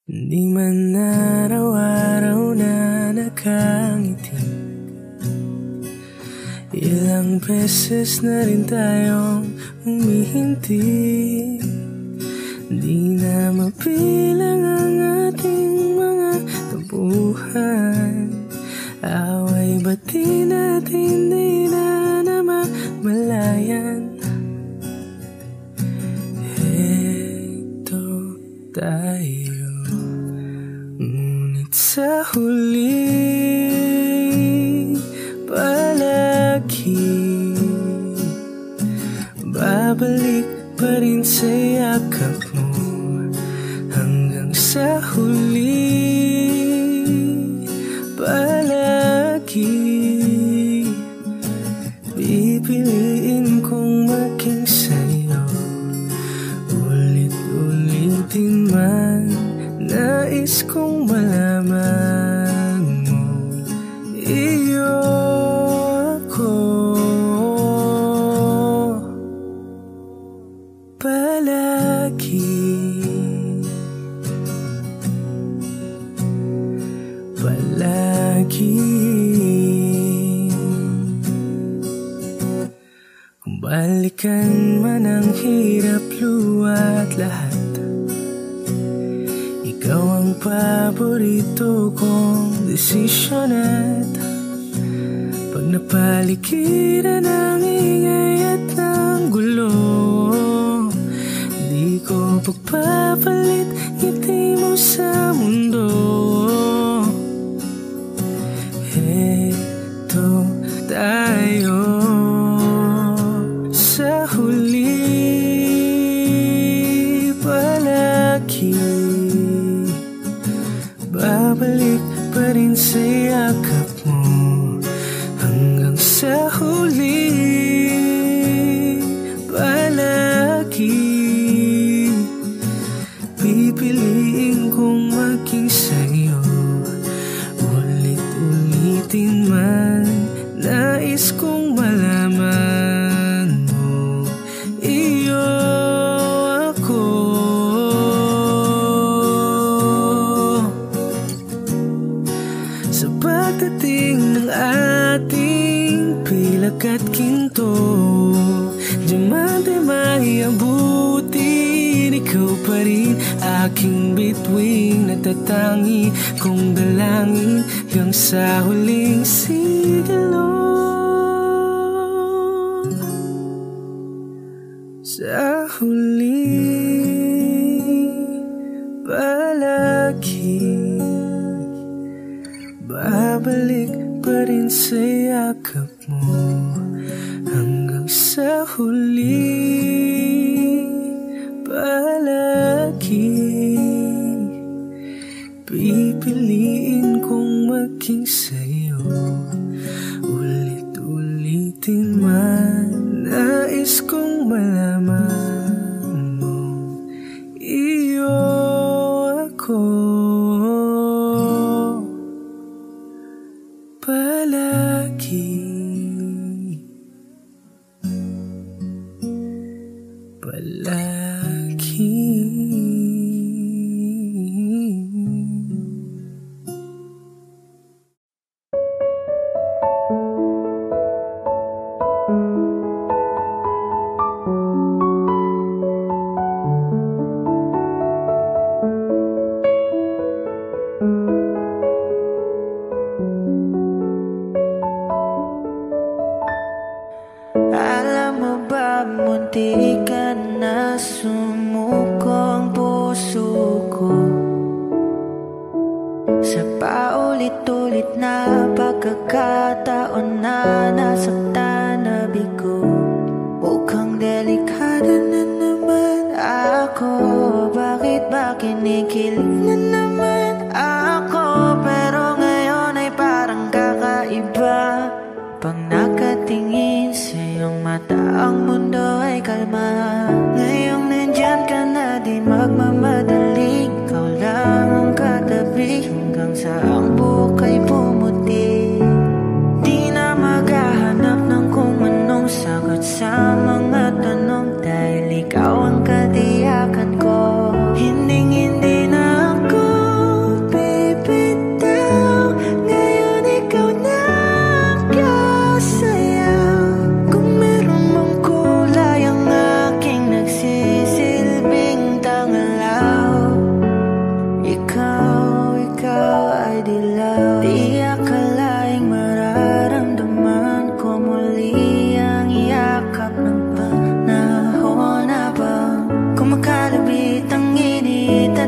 Di man araw-araw na nakangiti, ilang beses na rin tayong humihinti. Di na mapilang ang ating mga tampuhan, away ba't di natin di na namamalayan? Heto tayo, ngunit sa huli palagi babalik pa rin sa yakap mo. Hanggang sa huli palagi pipiliin kong maging sa'yo. Ulit-ulitin man nais kong malaman mo, iyo ako palagi. Palagi. Kung balikan man ang hirap, luwa't lahat, ikaw ang paborito kong desisyon. At pag napaligiran ng ingay at ng gulo, di ko pagpapalit ngiti mo sa mundo. Heto tayo sa huli palagi, babalik pa rin sa yakap mo. Hanggang sa huli palagi pipiliin kong maging sa'yo. Ulit-ulitin man nais kong malaman mo, iyo ako sa pagdating ng ating pilak at ginto. Diamante may abutin, ikaw pa rin aking bituin, natatangi kong dalangin hanggang sa huling sigilo. Sa huli palagi babalik pa rin sa yakap mo. Hanggang sa huli palagi pipiliin kong maging sa'yo. Ulit-ulitin man nais kong malaman mo, iyo ako palagi. Palagi. Alam mo ba, munti ka na sumuko ang puso ko sa paulit-ulit na pagkakataon na nasaktan na bigo. Mukhang delikado na naman ako, bakit ba kinikilig na naman ako? Pero ngayon ay parang kakaiba. Pag nakatingin sa iyong mata, ang mundo ay kalma. Ngayong nandyan ka na, di magmamadali, ikaw lang ang katabi hanggang sa ang buhok ay pumuti. Di na maghahanap ng kung anong sagot sa mga tanong, dahil ikaw ang katiyakan ko. Hinding-hindi na ako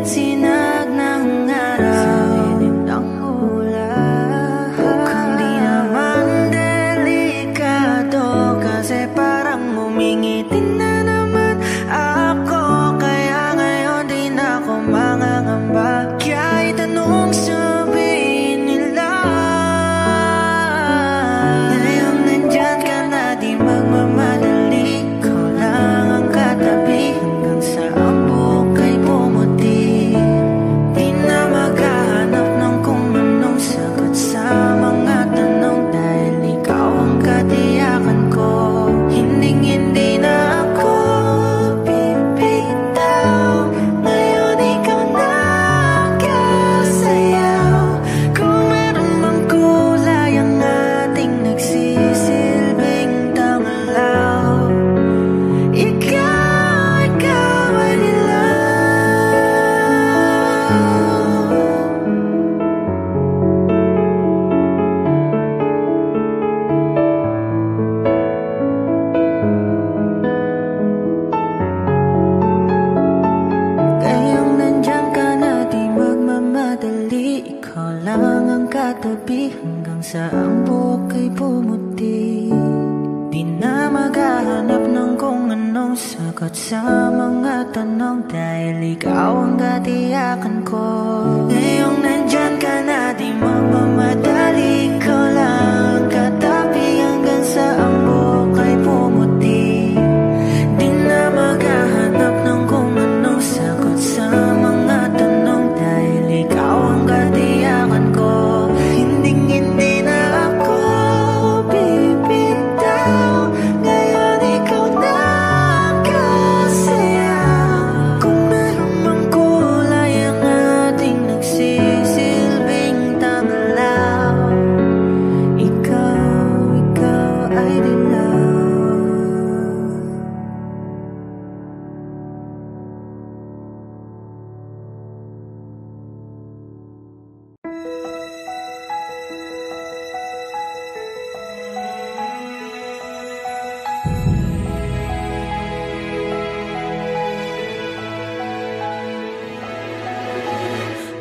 at sinag ng araw sa lilim ng ulan. Mukhang di naman delikado kasi parang umingiti na naman ako. Kaya ngayon di na ako mangangamba. Kahit anong sabihin nila, ngayong nandyan ka na di magmamadali. Ikaw lang ang katabi hanggang sa ang buhok ay pumuti. Di na maghahanap ng kung anong sagot sa mga tanong dahil ikaw ang katiyakan ko. Hindi na ako bibitaw. Ngayon ikaw na kasayaw. Kung meron mang kulay ang ating nagsisilbing tanglaw, ikaw ay ngayong nandyan ka na di magmamadali. Ikaw lang ang katabi hanggang sa ang buhok ay pumuti. Di na maghahanap ng kung anong sagot sa mga tanong dahil ikaw ang katiyakan ko. Ngayong nandyan ka na di magmamadali. Ikaw lang ang katabi hanggang sa ang buhok ay pumuti. Di na maghahanap ng kung anong sagot sa mga tanong dahil ikaw ang katiyakan ko. Hindi na ako bibitaw. Ngayon ikaw na kasayaw. Kung meron mang kulay ang ating nagsisilbing tanglaw, ikaw ay dilaw.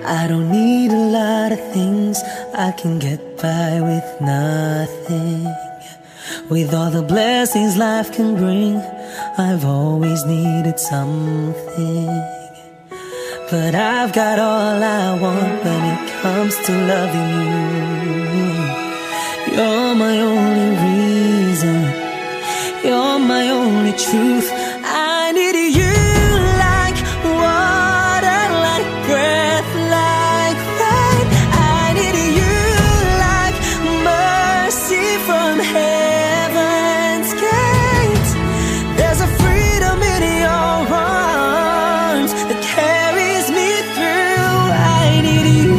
I don't need a lot of things, I can get by with nothing. With all the blessings life can bring, I've always needed something. But I've got all I want when it comes to loving you. You're my only reason, you're my only truth. I need you like water, like breath, like rain. I need you like mercy from heaven's gates. There's a freedom in your arms that carries me through. I need you.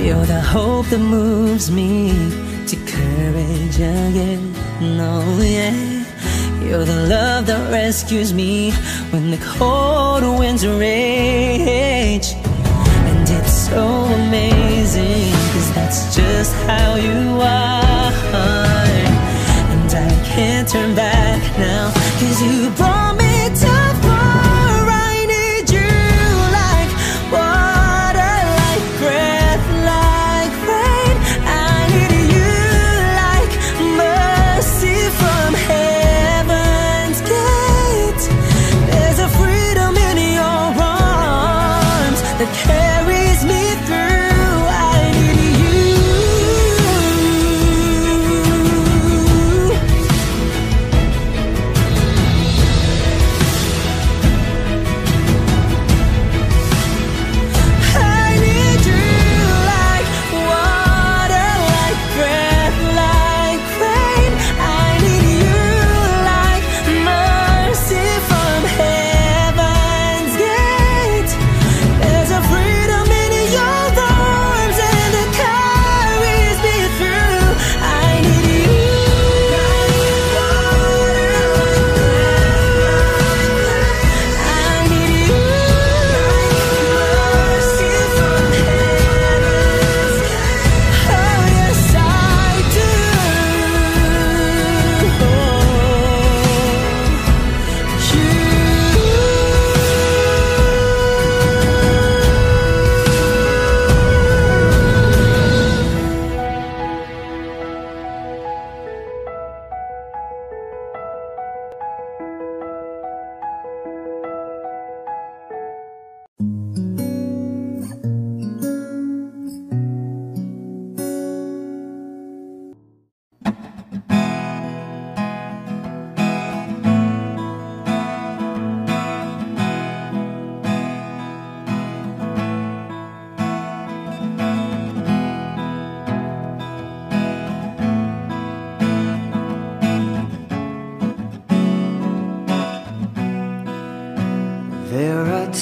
You're the hope that moves me to courage again. No, yeah. You're the love that rescues me when the cold winds rage. And it's so amazing, 'cause that's just how you are. And I can't turn back now, 'cause you brought me too far. I need you like water, like breath, like rain. I need you like mercy from heaven's gate. There's a freedom in your arms that carries me through. I need you.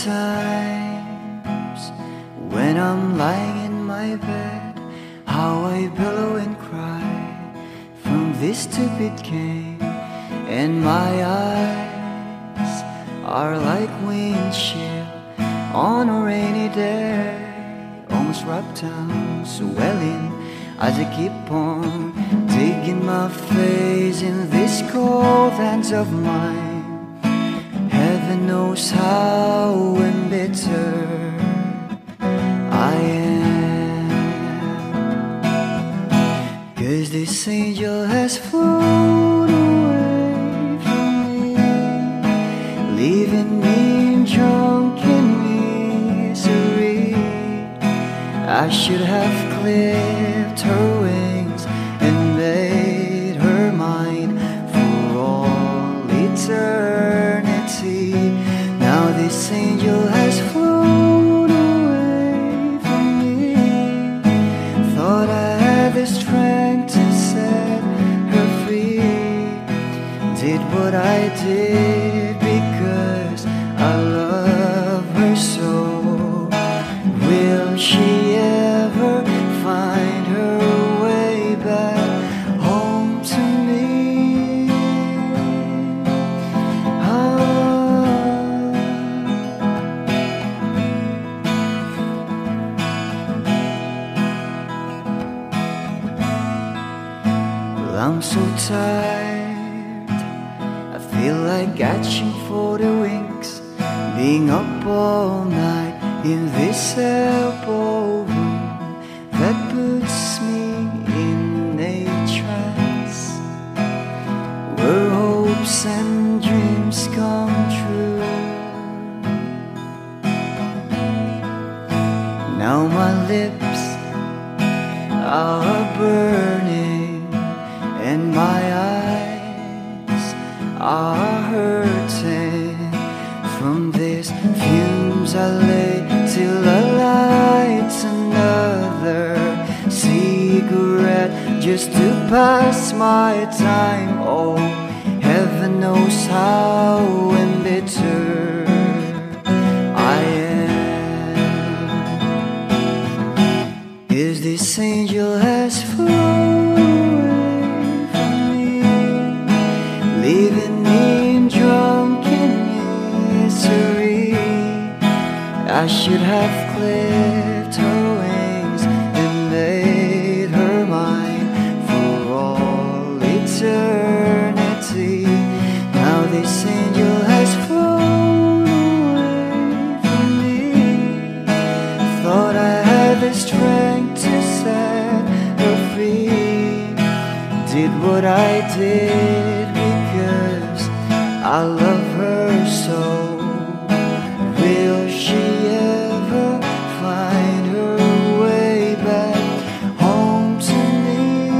times when I'm lying in my bed, how I billow and cry from this stupid game, and my eyes are like windshield on a rainy day, almost rubbed down, swelling as I keep on digging my face in these cold hands of mine. Heaven knows how embittered I am, 'cause this angel has flown away from me, leaving me drunken misery. I should have clipped her wings and made her mine for all eternity. Now this angel has flown away from me. Thought I had the strength to set her free. Did what I did because I love her so. Will she ever find her way back home to me? Well, I'm so tired, I feel like catching for the wings, being up all night in this elbow room that puts me in a trance, where hopes and dreams come true. Now my lips are burning and my eyes are hurting from these fumes I lay till I light another cigarette just to pass my time. Oh, heaven knows how embittered I am, 'cause this angel has flown away from me, leaving me drunken misery. I should have clipped her wings and made her mine for all eternity. Now this angel has flown away from me. Thought I had the strength to set her free. Did what I did because I love her so. Will she ever find her way back home to me?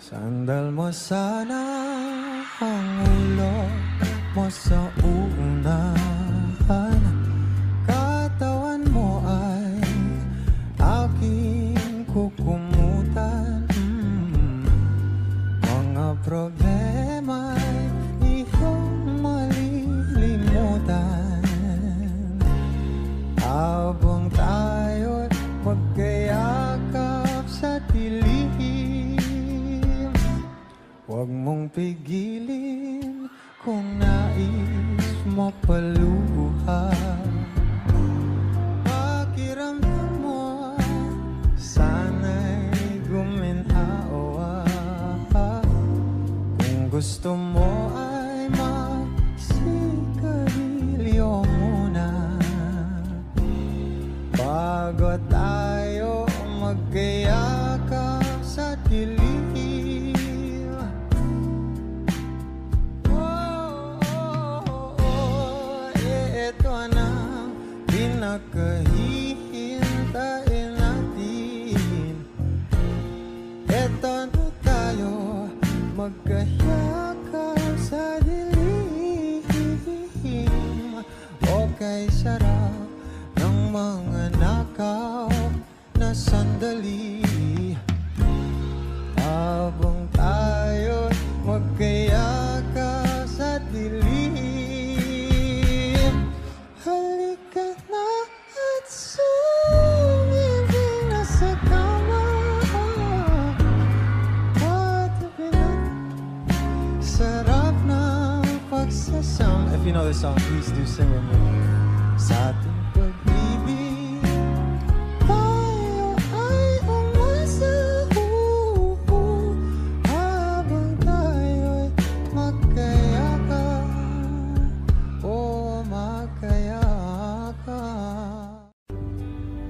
Sandal mo sana ang ulo mo sa unahan, katawan mo ay aking kukumutan. Mga problema'y iyong malilimutan habang tayo'y magkayakap sa dilim. Huwag mong pigilin kung nais mo paluha. Pakiramdam mo sana'y guminhawa. Kung gusto mo ay magsigarilyo muna bago tayo magkayakap sa dilim. pinakahihintayin natin. Eto na tayo, magkahiyakap sa dilim. Okay, sarap ng mga nakaw na sandali. Habang tayo'y magkayakap sa dilim. Halika na at sumibig na sa kama. Patabi na, sarap ng pagsasama. If you know this song, please do sing with me. Sa ating pag-ibig, tayo ay umasa. Habang tayo'y magkayakap, oh magkayakap.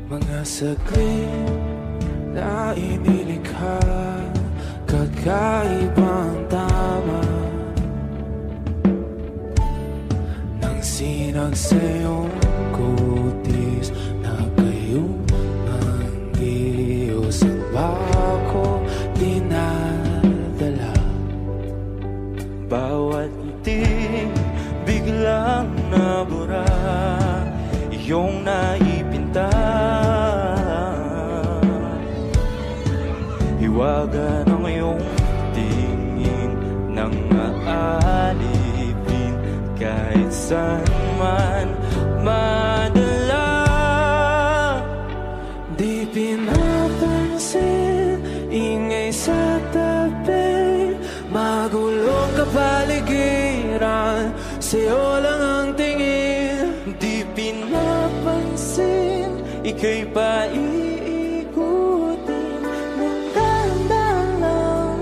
Mga saglit na inilikha, kakaibang tama nang sinag sa iyong kutis na kayong ang Diyos ang bako dinadala. Bawat ngiti biglang nabura, iyong naipinta. Hiwaga ng iyong tingin nang aalipin kahit saan man madala. Di pinapansin, ingay sa tabi, magulong kapaligiran, sa'yo lang ang tingin. Di pinapansin, ika'y paiikutin ng dahan-dahan lang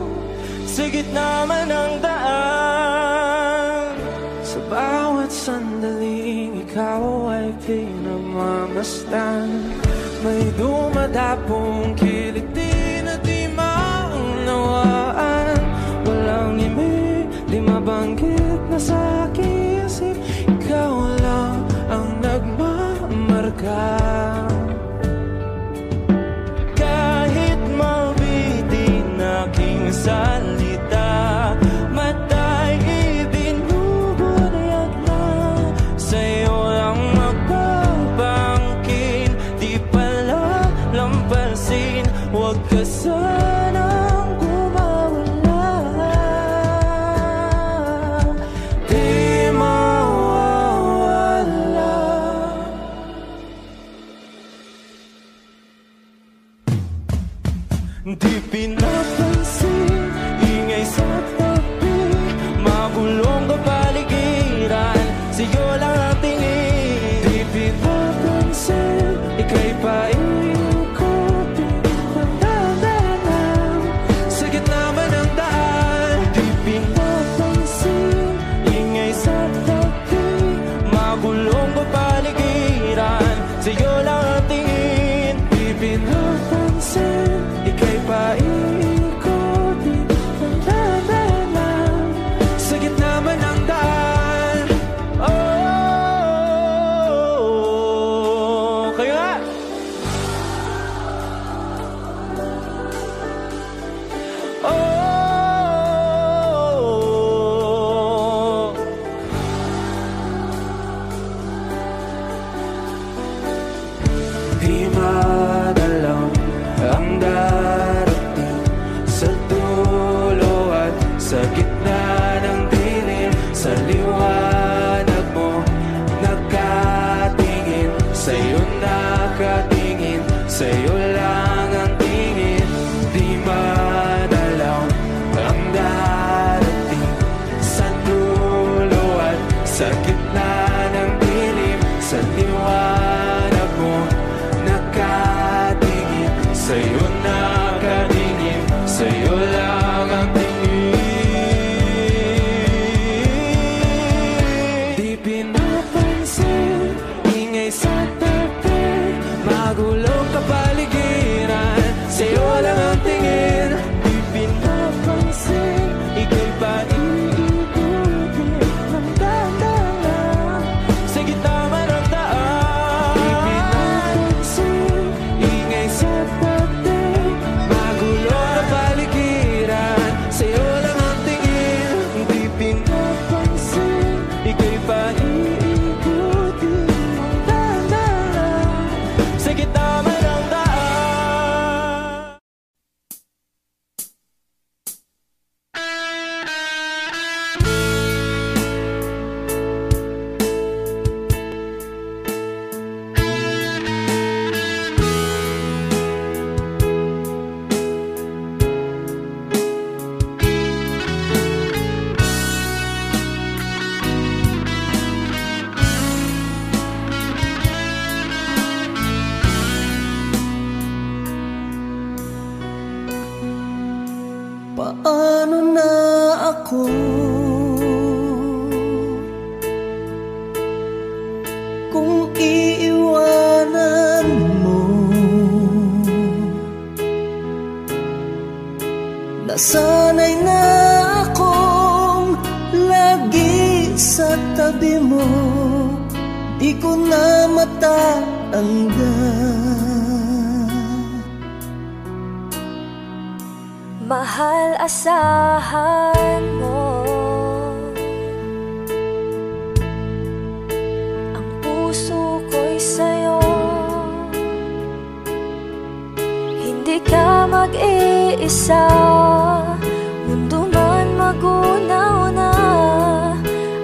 sa gitna man ng daan. Sa bawat sandaling ikaw ay pinagmamasdan, may dumadapong kiliti na di maunawaan. Walang imig, di mabanggit na sa aking isip, ikaw lang ang nagmamarka. Kahit mabitin aking salita, matay ibinubunayag na, sa'yo lang magbabangkin. Di pala lampasin, huwag ka sanang gumawala. Di mawawala. Di pinapansin, ingay sa tabi, magulong kapaligiran, sa'yo lang ang tingin. Di pinapansin, ika'y paikutin ng dahan-dahan sa gitna man ng daan. Di pinapansin, ingay sa tabi, magulong kapaligiran, sa'yo lang ang tingin. Di pinapansin, ika'y paikutin ng dahan-dahan sa gitna man ng daan. Oh, kayo nga! Oh, di madalaw ang darating sa dulo at sa gitna ng dilim. Sa liwanag mo nakatingin, sa'yo nakatingin, sa'yo lang ang tingin. Di madalaw ang darating sa dulo at sa gitna ng dilim. Sa liwanag mo nakatingin, sa'yo nakatingin, sa'yo lang ang tingin. ako. Kung iiwanan mo, nasanay na akong lagi sa tabi mo, di ko na matatanggal. Mahal, asahan mo ang puso ko'y sa'yo. Hindi ka mag-iisa, mundo man magunaw na,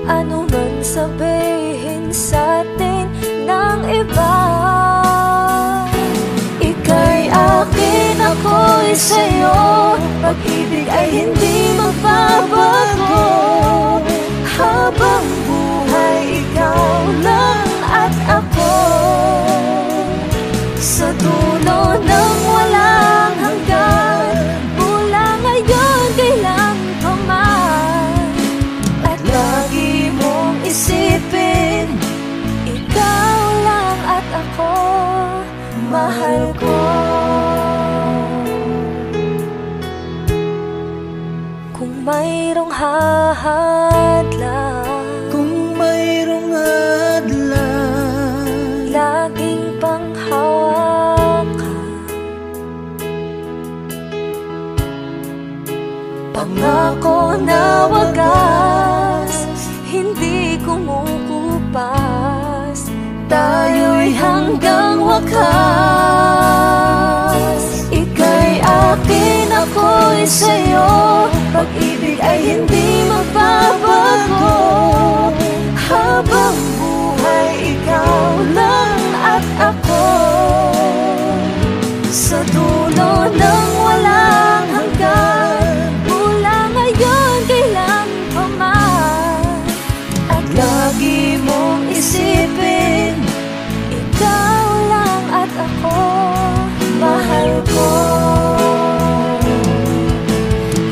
ano man sabihin sa'tin ng iba. Ika'y akin, ako'y sa'yo, pag-ibig ay hindi magbabago. Habang buhay, ikaw lang at ako. Sa dulo ng walang hanggan, mula ngayon kailan pa man. At lagi mong isipin, ikaw lang at ako, mahal ko. Kung mayroong hahadlang, kung mayroong hadlang, laging panghawakan, pangako na wagas, hindi kumukupas, tayo'y hanggang wakas. Ika'y akin, ako'y sa'yo, pag-ibig ay hindi magbabago. Habang buhay, ikaw lang at ako. Sa dulo ng walang hanggan, mula ngayon kailan pa man. At lagi mong isipin, ikaw lang at ako, mahal ko.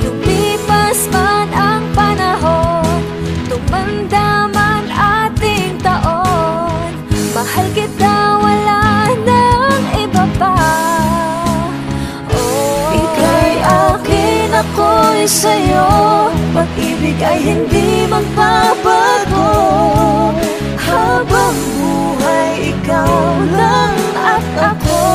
Lumipas man ang panahon, tumanda man ating taon, mahal kita, wala nang iba pa. Oh, ika'y akin, ako'y sa'yo, pag-ibig ay hindi magbabago. Habang buhay, ikaw lang at ako.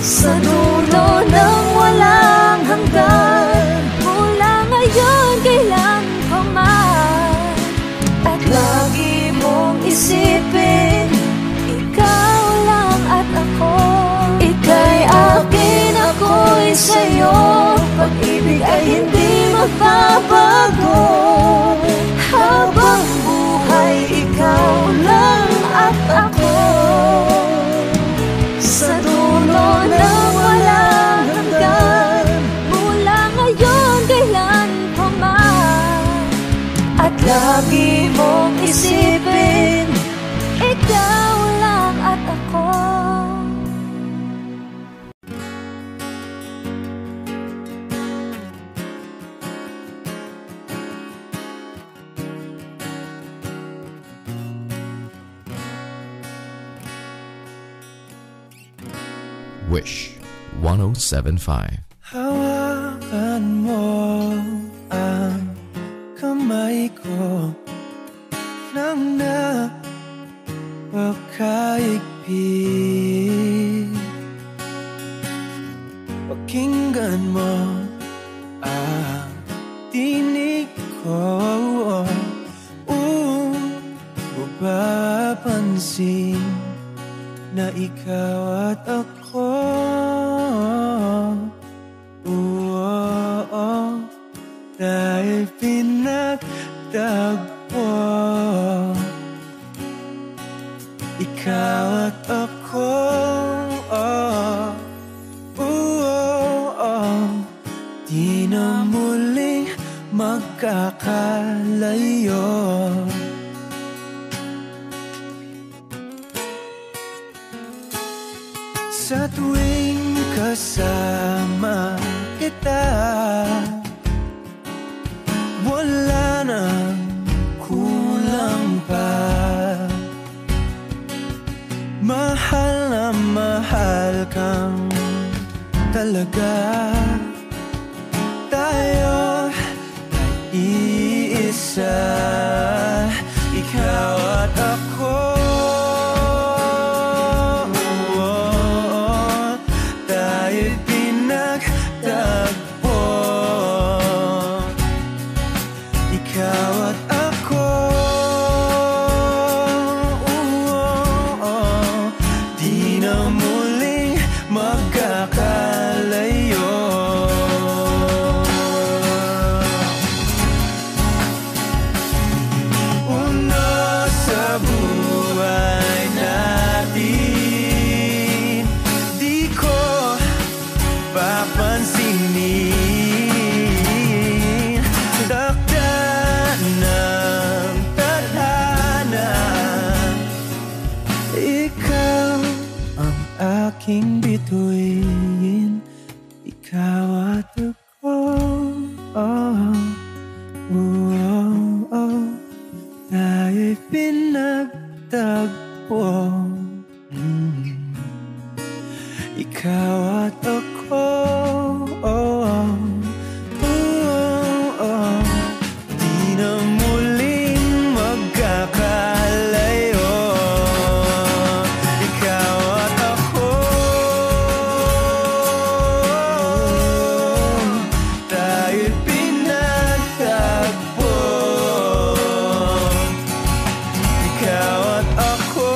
Sa dulo ng walang hanggan, mula ngayon kailan pa man. At lagi mong isipin, ikaw lang at ako. Ika'y akin, ako'y sa'yo, pag-ibig ay hindi magbabago. Habang buhay, ikaw lang at ako. Sa dulo ng walang hanggan, mula ngayon kailan pa man. At lagi mong isipin, ikaw lang at ako. Wish 107.5. Hawakan mo ang kamay ko nang napakaigpit. Pakinggan mo ang tinig ko, mapapansin na ikaw at ako. Dahil pinagtagpo, ikaw at ako. Di na muling magkakalayo. Sa tuwing kasama kita, aking bituin, ikaw at ako. Tayo'y pinagtagpo. Ikaw at ako. Di na muling magkakalayo. Ikaw at ako. Tayo'y pinagtagpo. Ikaw at ako.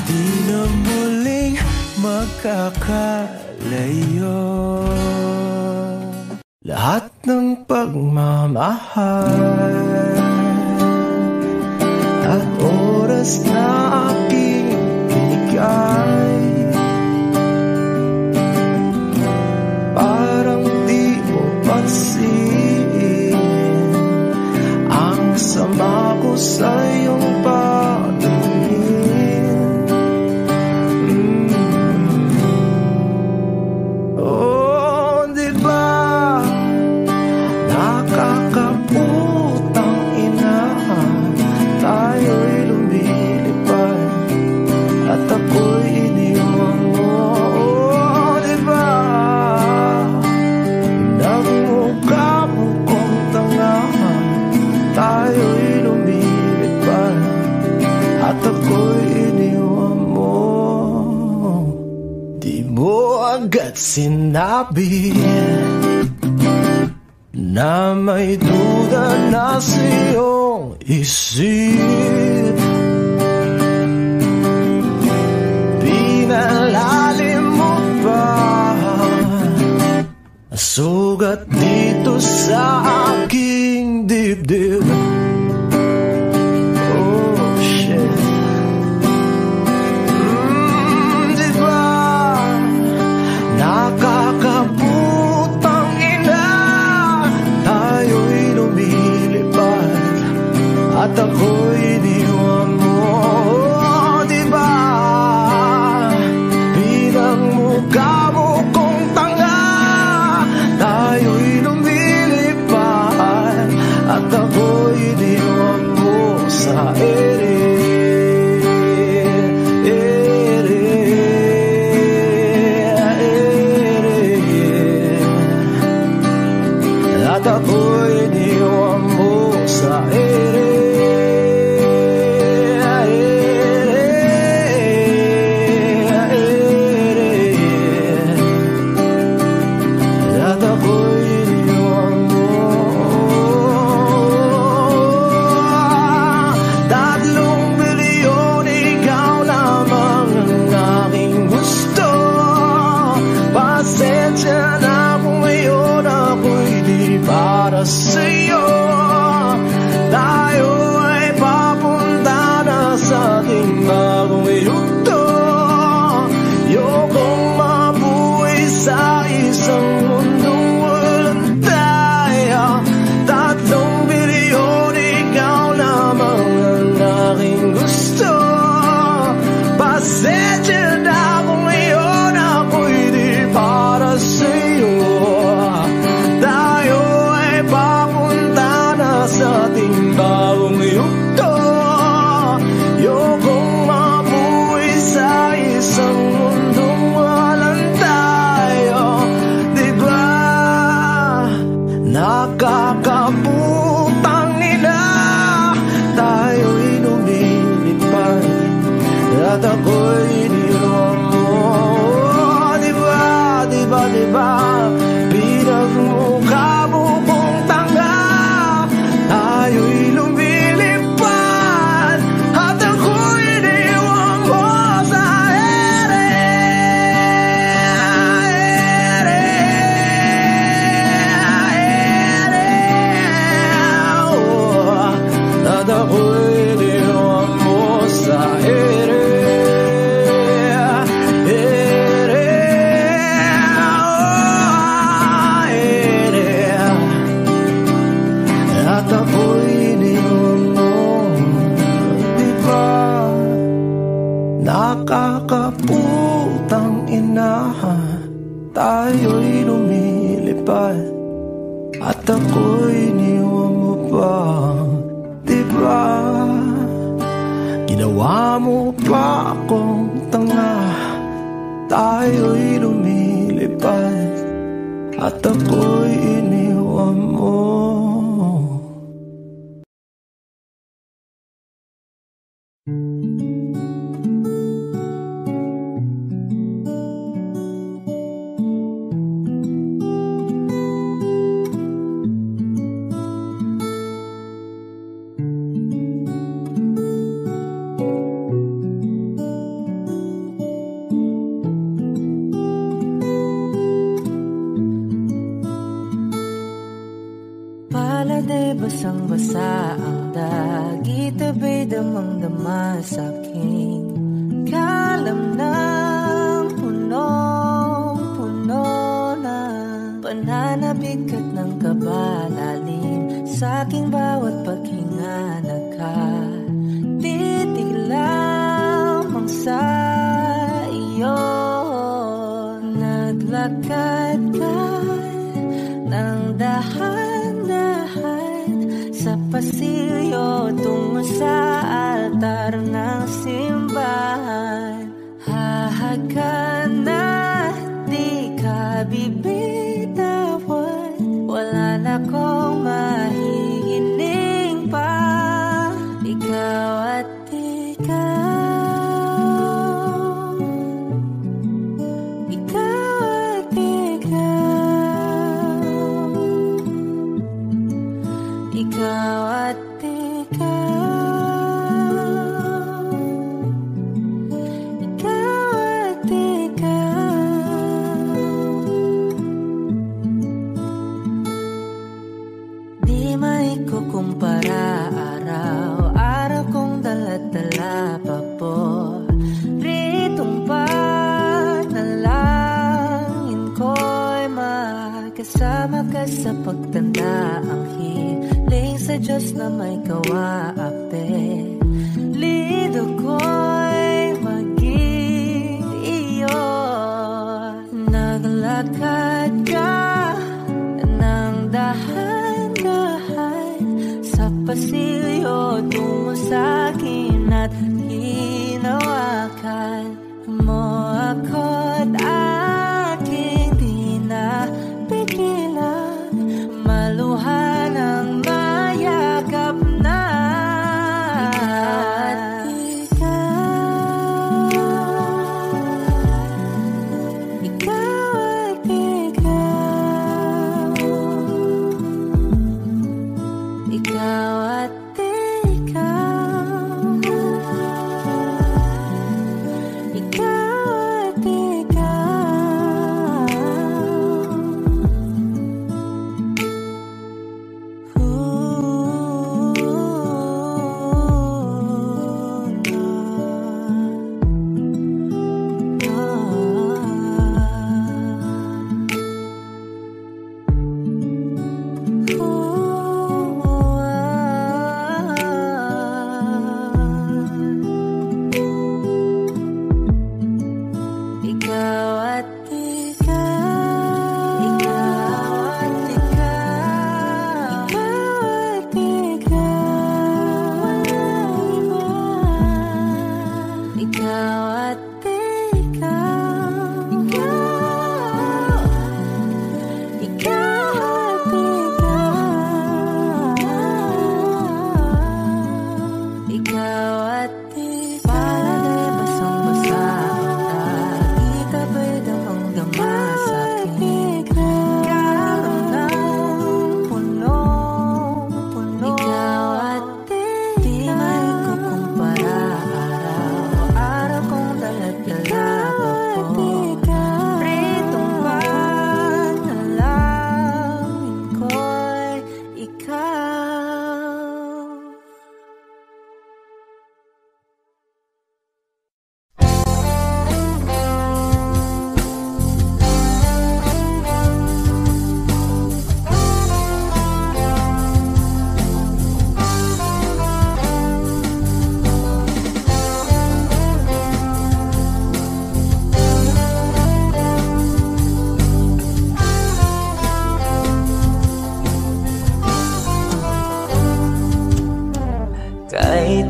Di na muling magkakalayo. Lahat ng pagmamahal at oras na aking binigay, parang di mo pansin ang sama ko sa iyong paningin. Oh, di ba nakakaputang ina, tayo'y lumilipad at ako'y iniwan mo. Oh, di ba nagmukha mo kong tanga, tayo'y lumilipad at ako'y iniwan mo. Di mo agad sinabi na may duda na sa iyong isip. Pinalalim mo pa sugat dito sa aking dibdib. Oh shit. Di ba nakakaputang ina, tayo'y lumilipad at ako'y iniwan mo. Oh, di ba pinagmukha mo kong tanga, tayo'y lumilipad at ako'y iniwan mo sa ere. At ako'y iniwan mo sa ere. At ako'y iniwan mo. 3 bilyon, ikaw lamang ang aking gusto. Pasensya na kung ngayon ako'y di para sa'yo. Tayo ay papunta na sa ating bagong yugto. Ayokong mabuhay sa isang mundong walang tayo. 3 bilyon, ikaw lamang ang aking gusto. Pasensya na kung ngayon ako'y di para sa'yo. Tayo ay papunta na sa ating bagong yugto. Ayokong mabuhay sa isang mundong walang tayo. Diba nakakaputang ina, tayo'y lumilipad at ako'y iniwan mo. Diba, diba, diba pinagmukha mo kong tanga, tayo'y lumilipad at ako'y iniwan mo sa ere. At ako'y iniwan mo sa ere. tayo'y lumilipad at ako'y iniwan mo pa, diba? Ginawa mo pa akong tanga. Tayo'y lumilipad at ako'y iniwan mo. Basang-basa ang dagit, abay damang-dama sa'king kalam ng punong-puno na pananabik at ng kabalalim sa'king bawat paghinga. Nakatitig lamang sa iyo, naglakad ka ng dahan-dahan sa pasilyo tungo sa altar ng simbahan. Hahagan na di ka bibitawan, wala na kong mahihiling pa. Ikaw at ikaw, ikaw at ikaw, ikaw at kumpara, araw-araw kong dala-dala pa po ritong panalangin ko'y makasama ka sa pagtanda. Ang hiling sa Diyos na may kawaape, lido ko'y maging iyo. Naglakad ka ng dahan-dahan sa pasilyo tungo sa'kin at hinawakan mo ako't aking di napigilan, maluhan ang mayakap na. Ikaw at ikaw, ikaw at ikaw,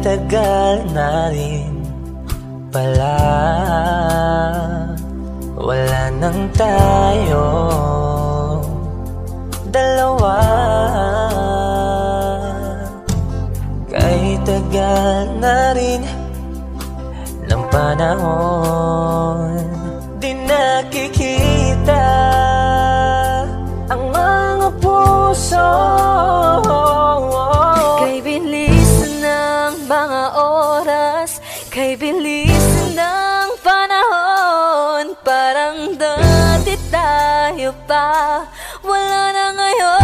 tagal na rin pala, wala nang tayo dalawa. Kay tagal na rin ng panahon, di nakikita ang mga puso. Kay bilis ng mga oras, kay bilis ng panahon, parang dati tayo pa, wala na ngayon.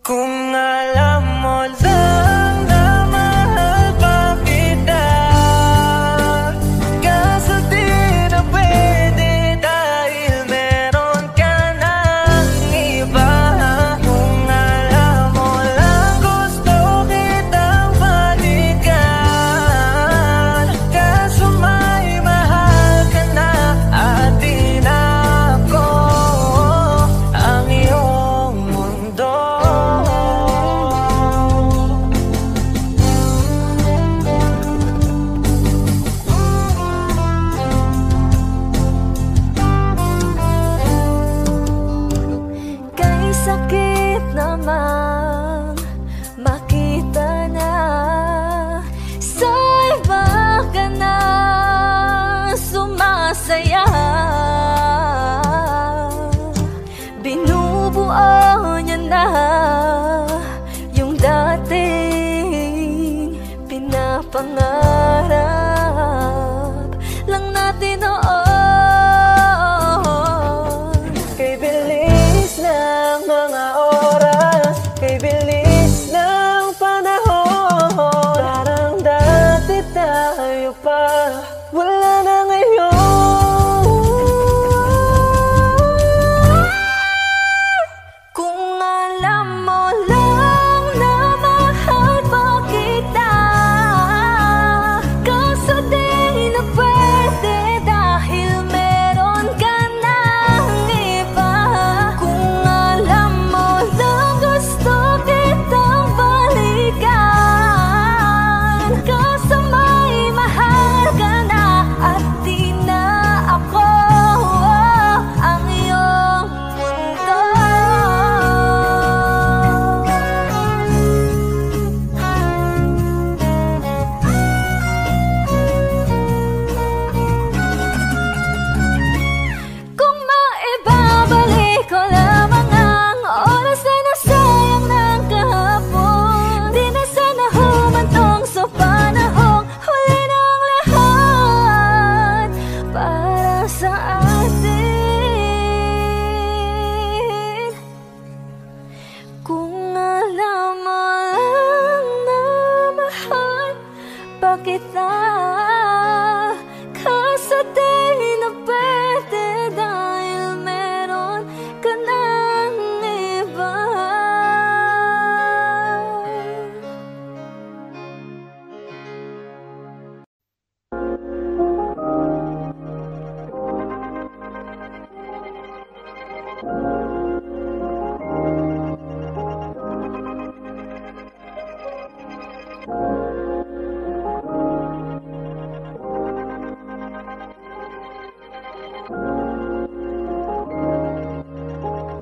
Kung alam mo lang na mahal pa kita, kaso di na pwede dahil meron ka ng iba. Kung alam mo lang gusto kitang balikan, kaso may mahal ka na at di na ako ang iyong mundo. Kay sakit namang makita na sa iba ka na sumasaya. Binubuo niya na yung dating pinapangarap lang natin noon. Kay bilis ng mga oras, kay bilis ng panahon, parang dati tayo pa, wala na ngayon. Kung alam mo lang na mahal pa kita, kaso di na pwede dahil meron ka ng iba. Kung alam mo lang gusto kitang balikan, kaso may mahal ka na at di na ako ang iyong mundo. Kung maibabalik ko lamang ang oras na nasayang ng kahapon, di na sana humantong sa panahong huli ng lahat para sa atin. Kung alam mo lang na mahal pa kita, kaso di na pwede dahil meron ka ng iba.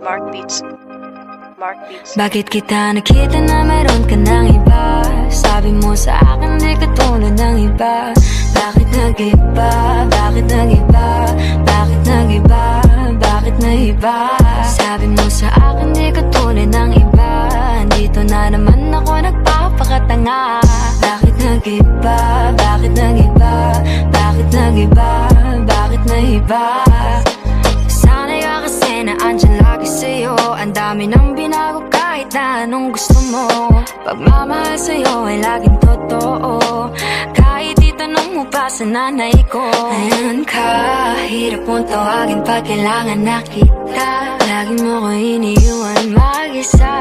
Mark Beats. Mark Beats. Bakit kita nakita na meron ka ng iba? Sabi mo sa akin di ka tulad ng iba. Bakit nag-iba? Bakit nag-iba? Bakit nag-iba? Bakit nag-iba? Sabi mo sa akin di ka tulad ng iba. Dito na naman ako nagpapakatanga. Bakit nag-iba? Bakit nag-iba? Bakit nag-iba? Bakit nag-iba? Sanay ka kasi na andyan lagi sa'yo. Ang dami nang binago kahit na anong gusto mo. Pagmamahal sa'yo ay laging totoo. Kahit itanong mo pa sa nanay ko. Ayan ka, hirap mong tawagin pag kailangan na kita. Lagi mo ko iniiwan mag-isa.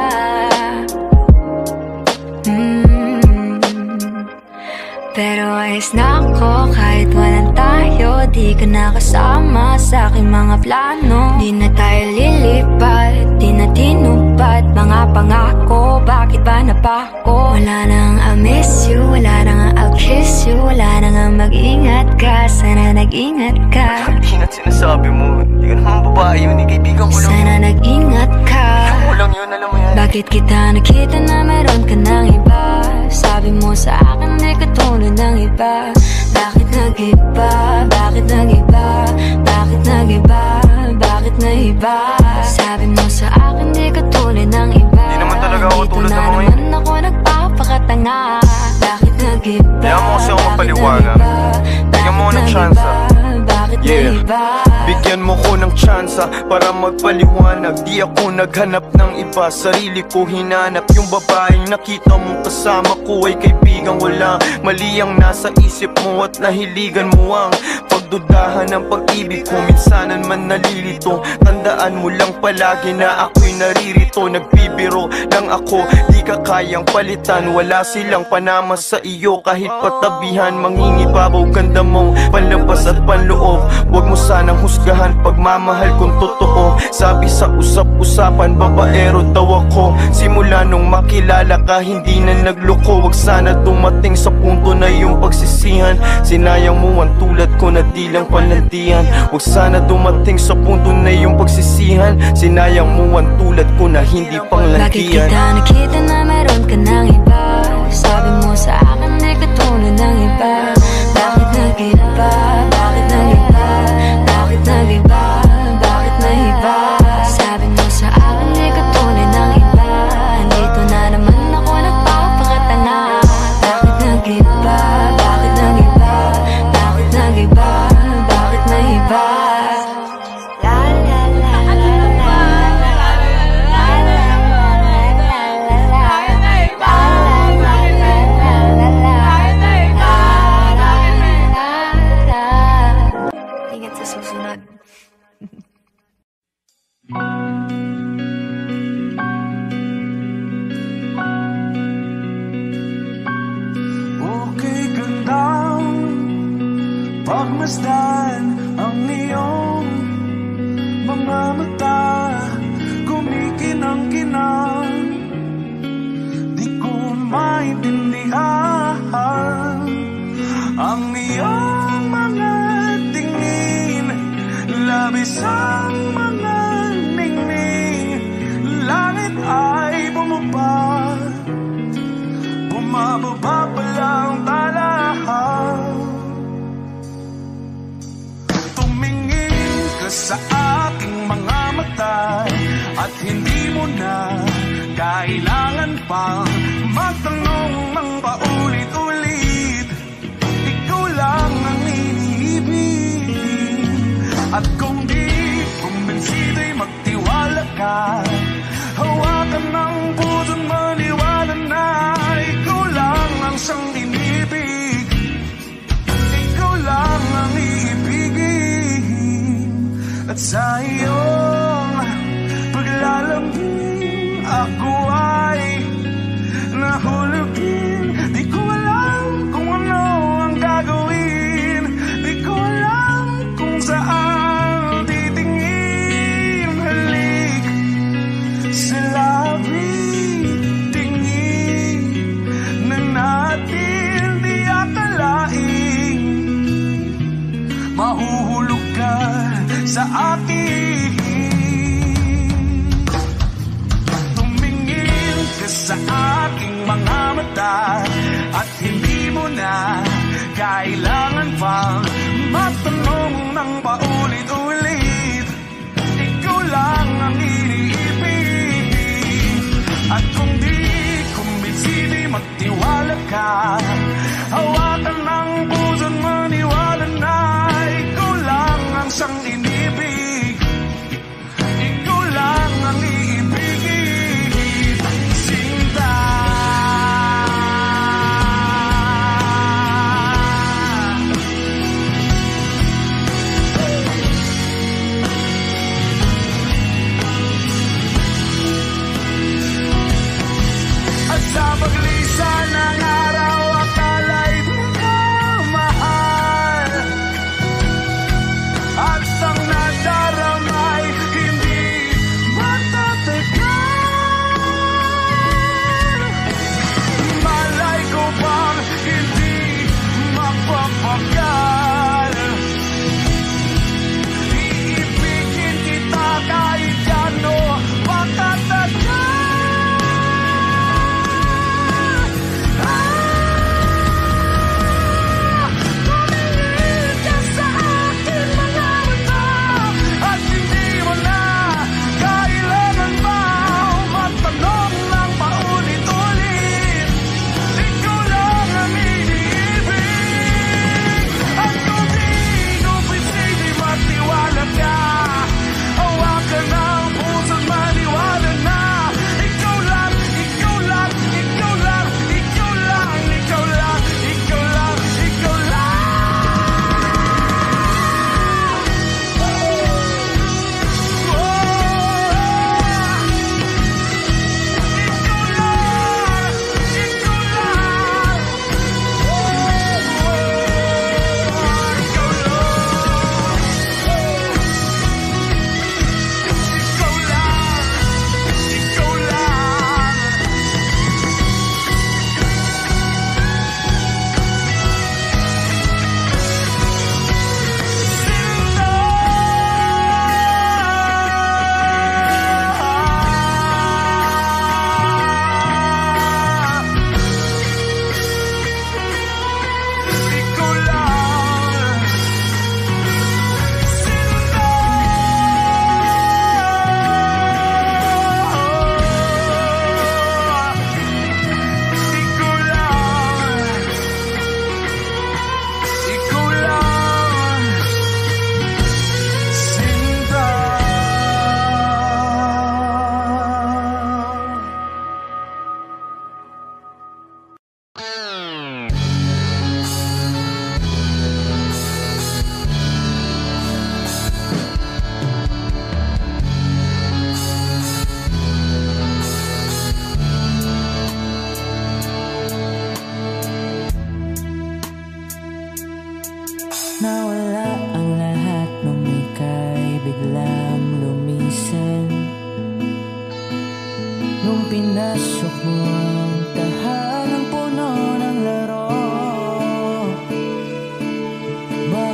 Pero ayos na ako kahit walang tayo. Di ka nakasama sa aking mga plano. Di na tayo lilipat, di na tinupad. ba't mga pangako? Bakit ba napako? Wala nang I miss you, wala nang I'll kiss you, wala nang mag-ingat ka. Sana nag-ingat ka. Ingat sinasabi mo, hindi ka naman babae yun, kaibigan ko lang. Sana nag-ingat ka. Ako lang yun, alam mo yan. Bakit kita nakita na meron ka ng iba? Sabi mo sa akin di ka tulad ng iba. Bakit nag-iba? Bakit nag-iba? Bakit nag-iba? Bakit nag-iba? Sabi mo sa akin di ka tulad ng iba. Di naman talaga ako tulad ng mga yun. Dito na naman ako nagpapakatanga. Bakit nag-iba? Kaya mo kasi ako mapaliwanag. Bigyan mo ng tsansa. Yeah, bigyan mo ko ng tsansa para magpaliwanag. Di ako naghanap ng iba, sarili ko hinanap. Yung babaeng nakita mong kasama ko ay kaibigan. Wala mali ang nasa isip mo at nahiligan mo ang pagdudahan ng pag-ibig ko. Minsanan man nalilito, tandaan mo lang palagi na ako'y naririto. Nagbibiro lang ako, di ka kayang palitan. Wala silang panama sa iyo kahit patabihan. Mangingibabaw ganda mong panlabas at panloob. Huwag mo sanang husgahan pagmamahal kung totoo. Sabi sa usap-usapan, babaero daw ako. Simula nung makilala ka, hindi na nagloko. Huwag sana dumating sa punto na yung pagsisihan. Sinayang mo ang tulad ko na di lang palantian. Huwag sana dumating sa punto na yung pagsisihan. Sinayang mo ang tulad ko na hindi panglantian. Bakit kita nakita na meron ka ng iba? Sabi mo sa akin di ka tulad ng iba. Bakit nag-iba? Bakit nag-iba? Bakit nag-iba? Bakit nag-iba? Sabi mo sa akin di ka tulad ng iba. Dito na naman ako nagpapakatanga. Bakit nag-iba? Bakit nag-iba? Bakit nag-iba? Bakit nag-iba? Ingat sa susunod. Okay gandang pagmasdan ang iyong mga mata. Kumikinang-kinang, di ko maintindihan ang iyong mga tingin. Labis ang mga ningning. Langit ay bumaba, bumababa pa lang talahan. Tumingin ka sa aking mga mata at hindi mo na kailangan pang magtanong ng paulit-ulit. Ikaw lang ang iniibig. At kung di kumbinsido'y magtiwala ka, hawakan ng puso't maniwala na ikaw lang ang siyang inibig. Ikaw lang ang iibigin. At sa iyong paglalambing ako ay nahulugin. Di ko alam kung ano ang gagawin. Di ko alam kung saan titingin. Halik sa labi, tingin na natin di akalain. Mahuhulog ka sa akin. Tumingin ka sa aking mga mata at hindi mo na kailangan pang magtanong ng paulit-ulit. Ikaw lang ang iniibig. At kung di kumbinsido'y magtiwala ka, hawakan ng puso't maniwala na ikaw lang ang siyang inibig. Ikaw lang ang iibigin. Sinta. At sa paglisan ng araw, akala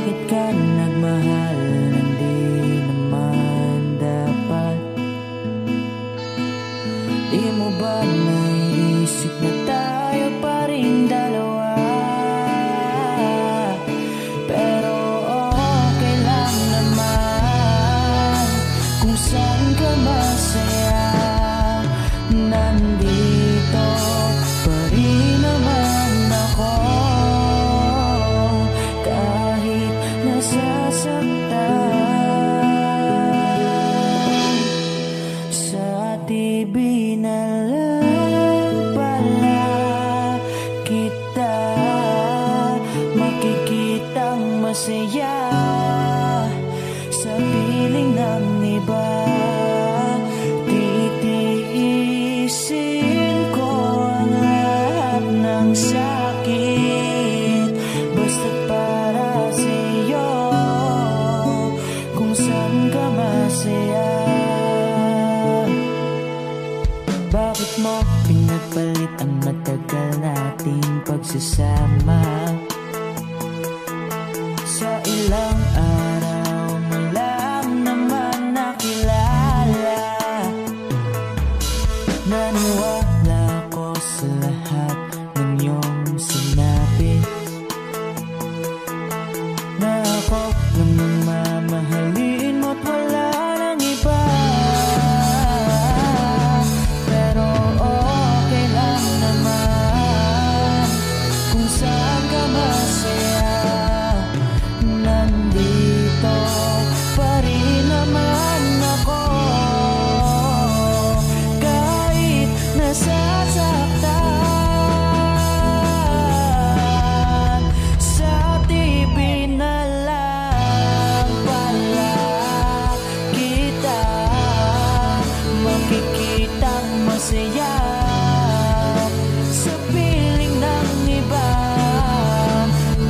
bakit ka nagmahal nang di naman dapat? Di mo ba naisip na tayo pa rin dalawa? Pero okay lang naman kung saan ka masaya. Nandito pa rin naman ako kahit nasasaktan. Sa TV na lang pala kita makikitang masaya sa piling ng iba. Titiisin ko ang lahat ng sakit basta't para sa'yo kung saan ka masaya. Bakit mo pinagpalit ang matagal nating pagsasama? Sa ilang araw mo lang naman nakilala. Naniwala ko sa lahat ng iyong sinabi, na ako lang ang mamahalin mo't wala nang iba. Pero okay lang naman kung saan ka masaya. Nandito pa rin naman ako kahit nasasaktan. Sa TV na lang pala kita makikitang masaya sa piling ng iba.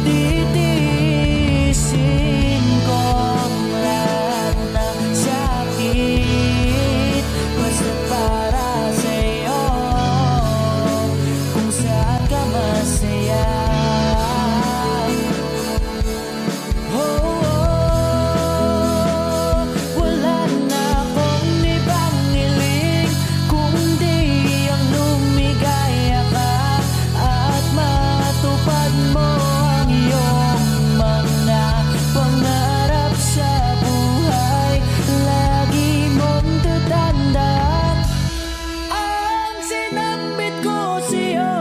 Titiisin ko ang lahat ng sakit basta para sa'yo kung saan ka masaya. Wala na akong ibang hiling kundi ang lumigaya ka at matupad mo ang iyong mga pangarap sa buhay. Lagi mong tatandaan ang sinambit ko sa'yo,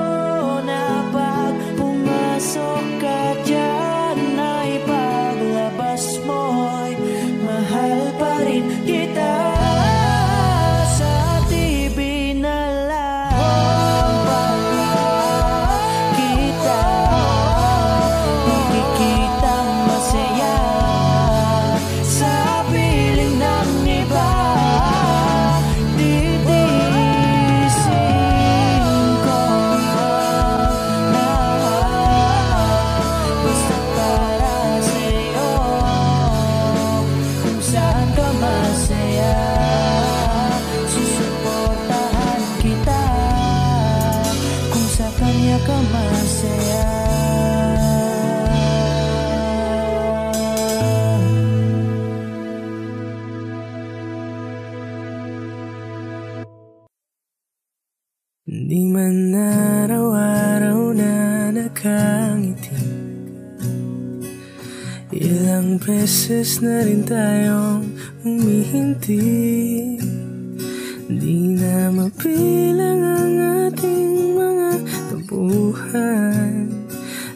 na pag pumasok ka dyan ay paglabas mo'y mahal pa rin kita. Sa TV na lang pala kita makikitang masaya sa piling ng iba. Titiisin ko ang lahat basta para sa'yo kung saan ka masaya. Susuportahan kita kung sa kanya ka masaya. Di man araw-araw na nakangiti, ilang beses na rin tayong humihinti. Di na mapilang ang ating mga tampuhan,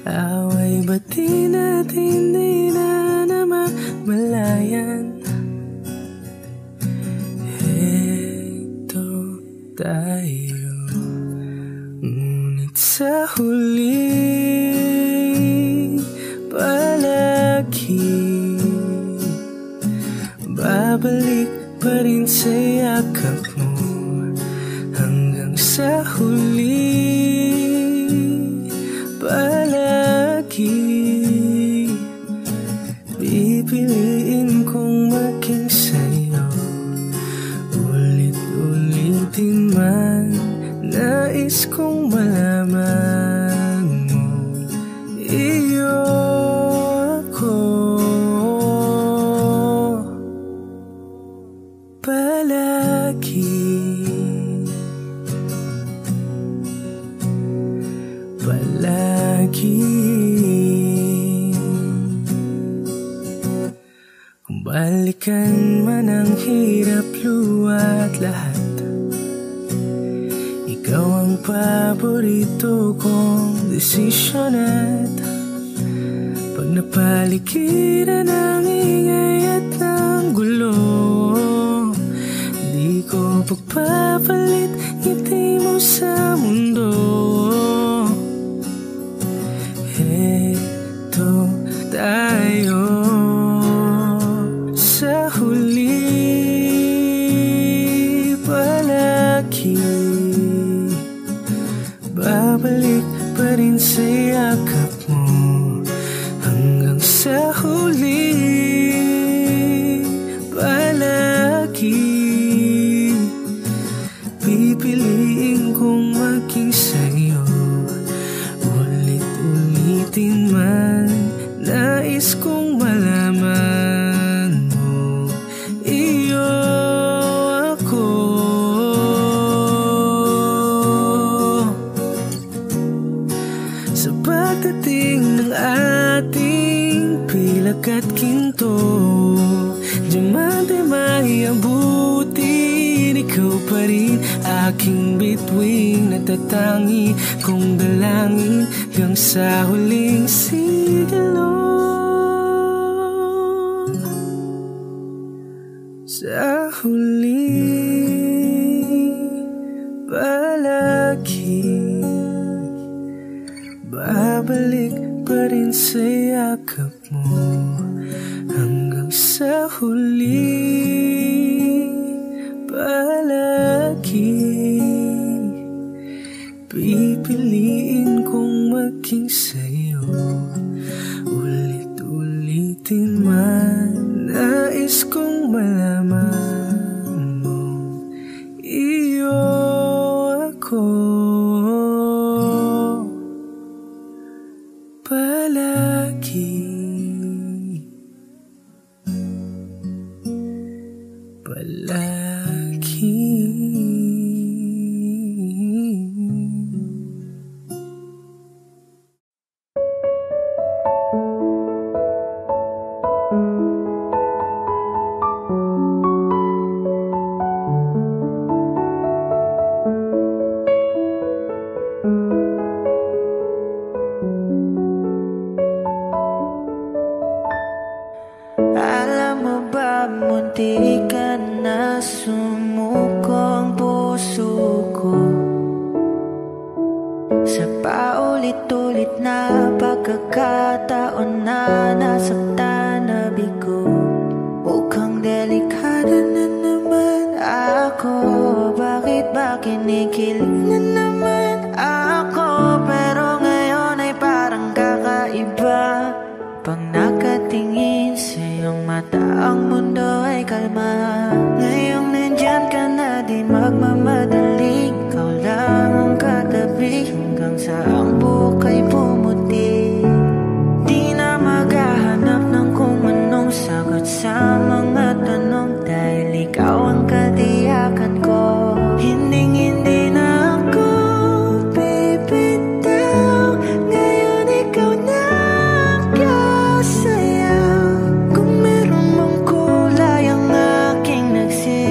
away bati natin di na namamalayan. Heto tayo, ngunit sa huli palagi babalik pa rin sa yakap mo hanggang sa huli. Palagi pipiliin kong maging sa'yo, ulit-ulitin man nais kong malaman mo iyo ako. Kung balikan man ang hirap, luwa't lahat, ikaw ang paborito kong desisyon. At pag napaligiran ng ingay at ng gulo, di ko pagpapalit ngiti mo sa mundo. Heto tayo sa huli, palagi babalik pa rin sa yakap mo. Hanggang sa huli, palagi pipiliin kong maging sa'yo. Ulit-ulitin man, nais kong malaman mo, iyo ako. Sa pagdating ng ating pilak at ginto, diamante may abutin, ikaw pa rin aking bituin, natatangi kong dalangin hanggang sa huling sigilo. Sa huli, palagi babalik pa rin sa yakap mo. Hanggang sa huli, palagi pipiliin kong maging sa'yo. Ulit-ulitin man, nais kong malaman mo, iyo ako. Palagi, palagi. Alam mo ba, munti ka na sumuko ang puso ko sa paulit-ulit na pagkakataon na nasaktan na bigo. Mukhang delikado na naman ako. Bakit ba kinikilig na naman ako? Pero ngayon ay parang kakaiba. Pag nakatingin sa iyong mata, ang mundo ay kalma. Ngayong nandyan ka na, di magmamadali. Ikaw lang ang katabi hanggang sa ang buhok ay pumuti. Di na maghahanap ng kung anong sagot sa mga tanong, dahil ikaw ang katiyakan ko. Hinding-hindi na ako bibitaw. Ngayon ikaw na kung meron mang kulay ang aking nagsisilbi.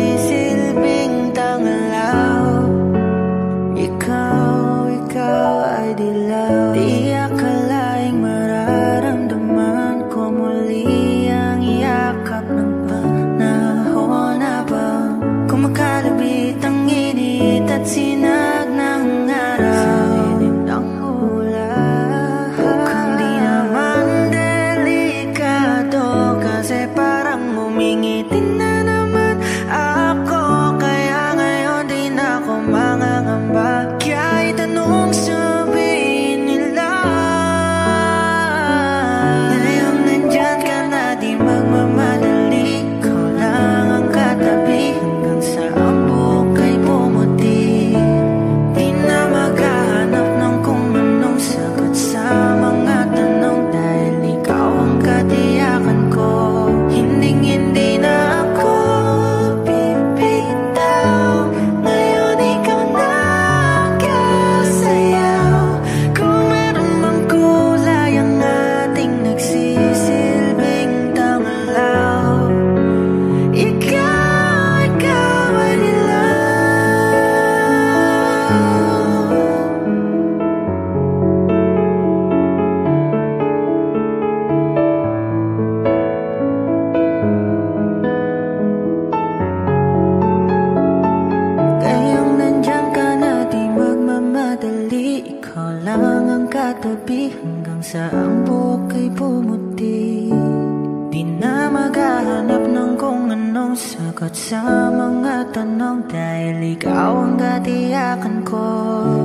maghahanap ng kung anong sagot sa mga tanong, dahil ikaw ang katiyakan ko.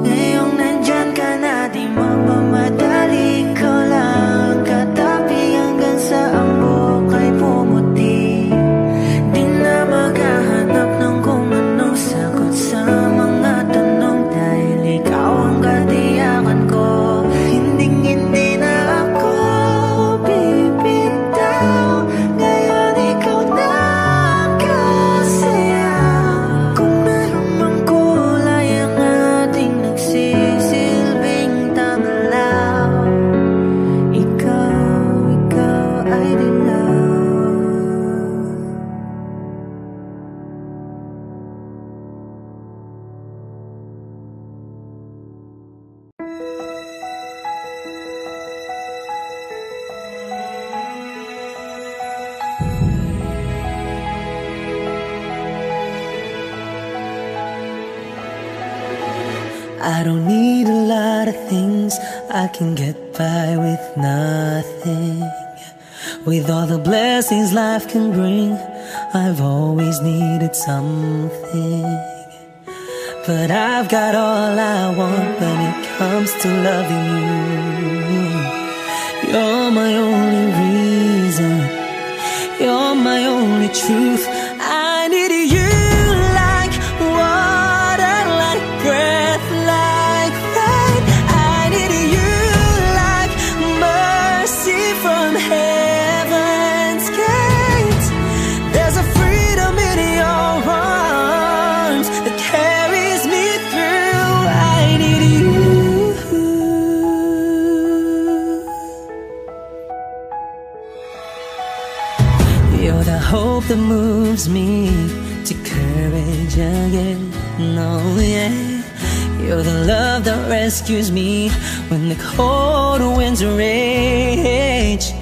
Ngayong nandyan ka na, di magmamadali, ko lang katabi hanggang sa ang buhok ay pumuti. Di na maghahanap ng kung anong sagot sa mga tanong, dahil ikaw ang katiyakan ko. Hindi na ako bibitaw, ngayon ikaw na kasaya. Kung meron mang kulay ang ating nagsisilbing tanglaw, ikaw ay dilaw. I don't need a lot of things, I can get by with nothing. With all the blessings life can bring, I've always needed something. But I've got all I want when it comes to loving you. You're my only reason, you're my only truth. I need you like water, like breath, like rain. I need you like mercy from heaven's gates. There's a freedom in your arms that carries me through. I need you. You're the hope that moves me to courage again. Oh yeah. You're the love that rescues me when the cold winds rage.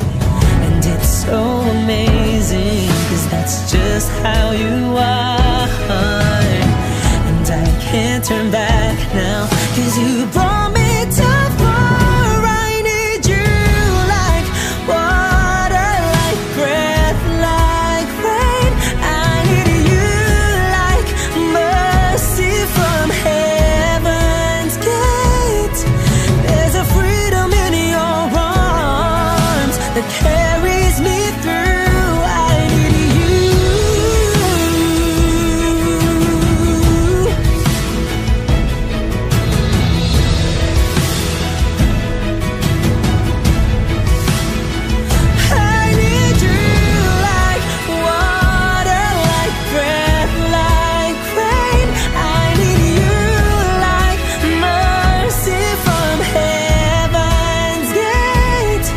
And it's so amazing, 'cause that's just how you are. And I can't turn back now, 'cause you brought me too far. I need you like water, like breath, like rain. I need you like mercy from heaven's gate. There's a freedom in your arms that carries me through. I need you. I need you like water, like breath, like rain. I need you like mercy from heaven's gate.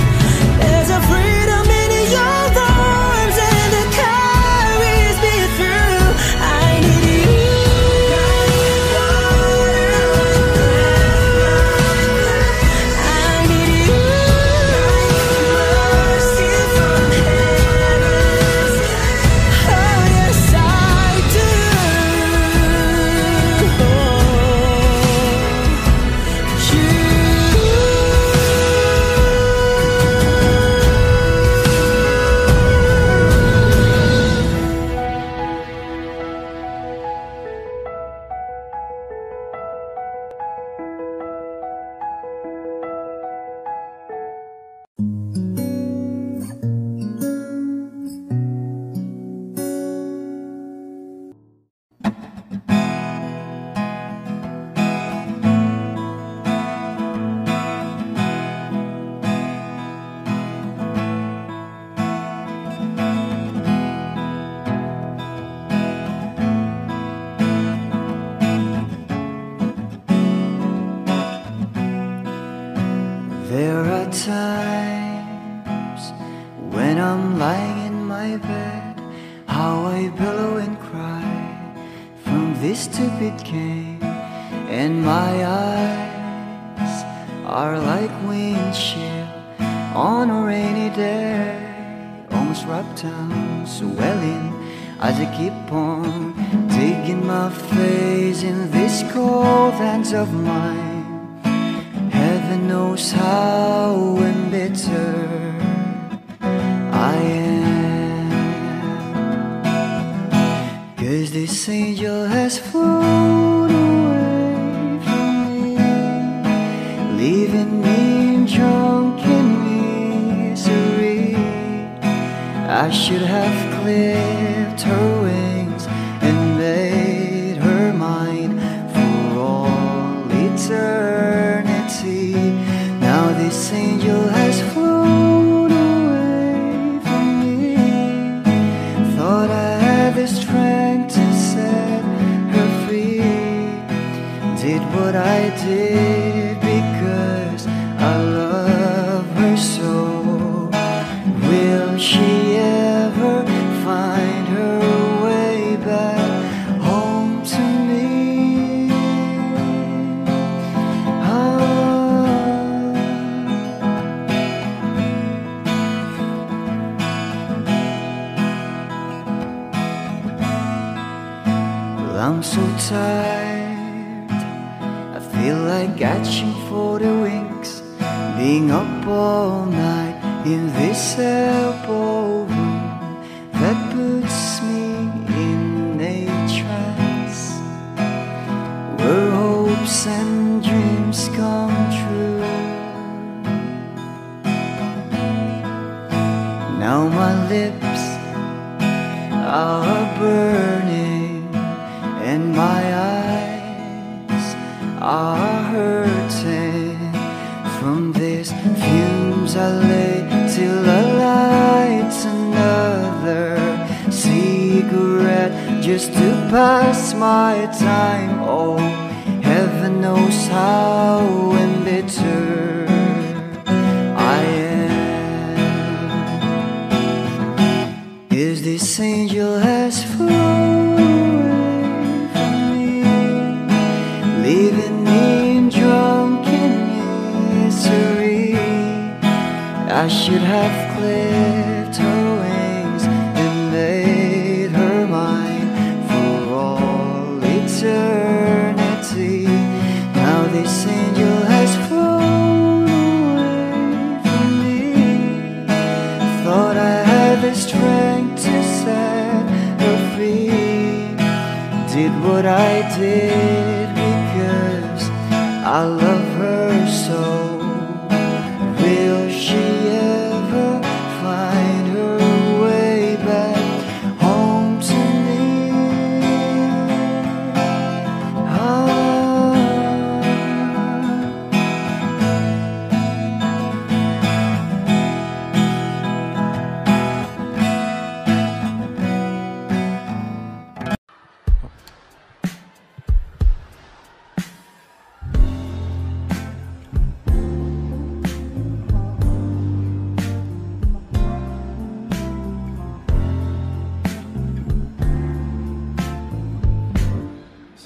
There's a freedom in your arms and it carries me through. I need you. I need you like mercy from heaven's gate. Oh yes I do. There are times when I'm lying in my bed, how I pillow and cry from this stupid game, and my eyes are like windshield on a rainy day, almost wrapped down, swelling as I keep on digging my face in these cold hands of mine. Heaven knows how embittered I am. This angel has flown away from me, leaving me in drunken misery. I should have clipped her wings and made her mine for all eternity. Now this angel has flown away from me. Thought I had the strength to set her free. Did what I did because I love her so. Will she ever find her way back home to me? Well, I'm so tired, I feel like catching for the winks, being up all night in this elbow room that puts me in a trance, where hopes and dreams come true. Now my lips are burning and my eyes are hurting from these fumes I lay till I light another cigarette just to pass my time. Oh, heaven knows how embittered I am. Is this angel has flown away from me, leaving me in drunken misery. I should have clipped her wings and made her mine for all eternity. Now this angel has flown away from me. Thought I had the strength to set her free. Did what I did because I love her so. Will she ever find her way back home to me?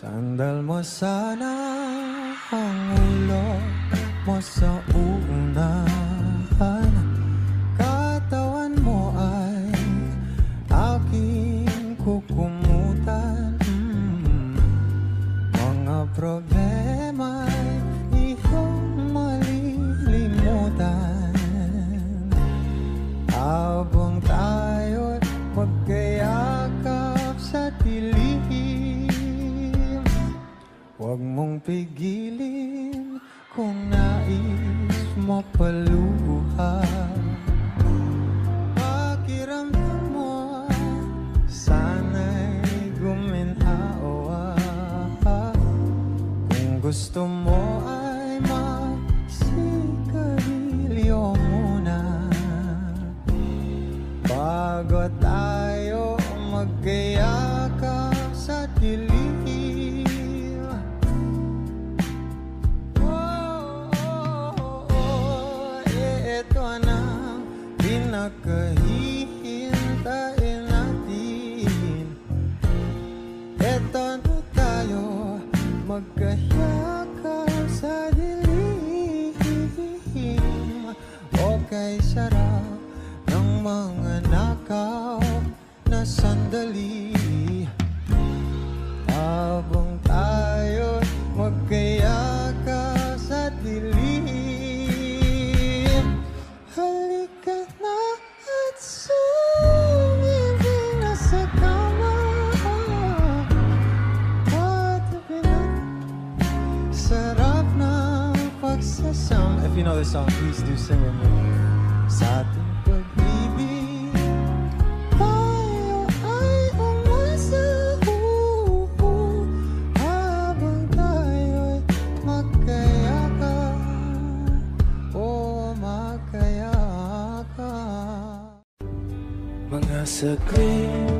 Sandal mo sana ang ulo mo sa unahan, katawan mo ay aking kukumutan. Mga problema'y iyong malilimutan habang tayo'y magkayakap sa dilim. Huwag mong pigilin kung nais mo paluha. Pakiramdam mo sana'y guminhawa. Kung gusto mo ay magsigarilyo muna bago tayo magkayakap sa dilim. Pinakahihintayin natin. Eto na tayo magkayakap sa dilim. Okay, sarap ng mga nakaw na sandali. song, please do sing with me. Sa ating pag-ibig, tayo ay umasa, habang tayo'y magkayakan, magkayakan. Mga saglit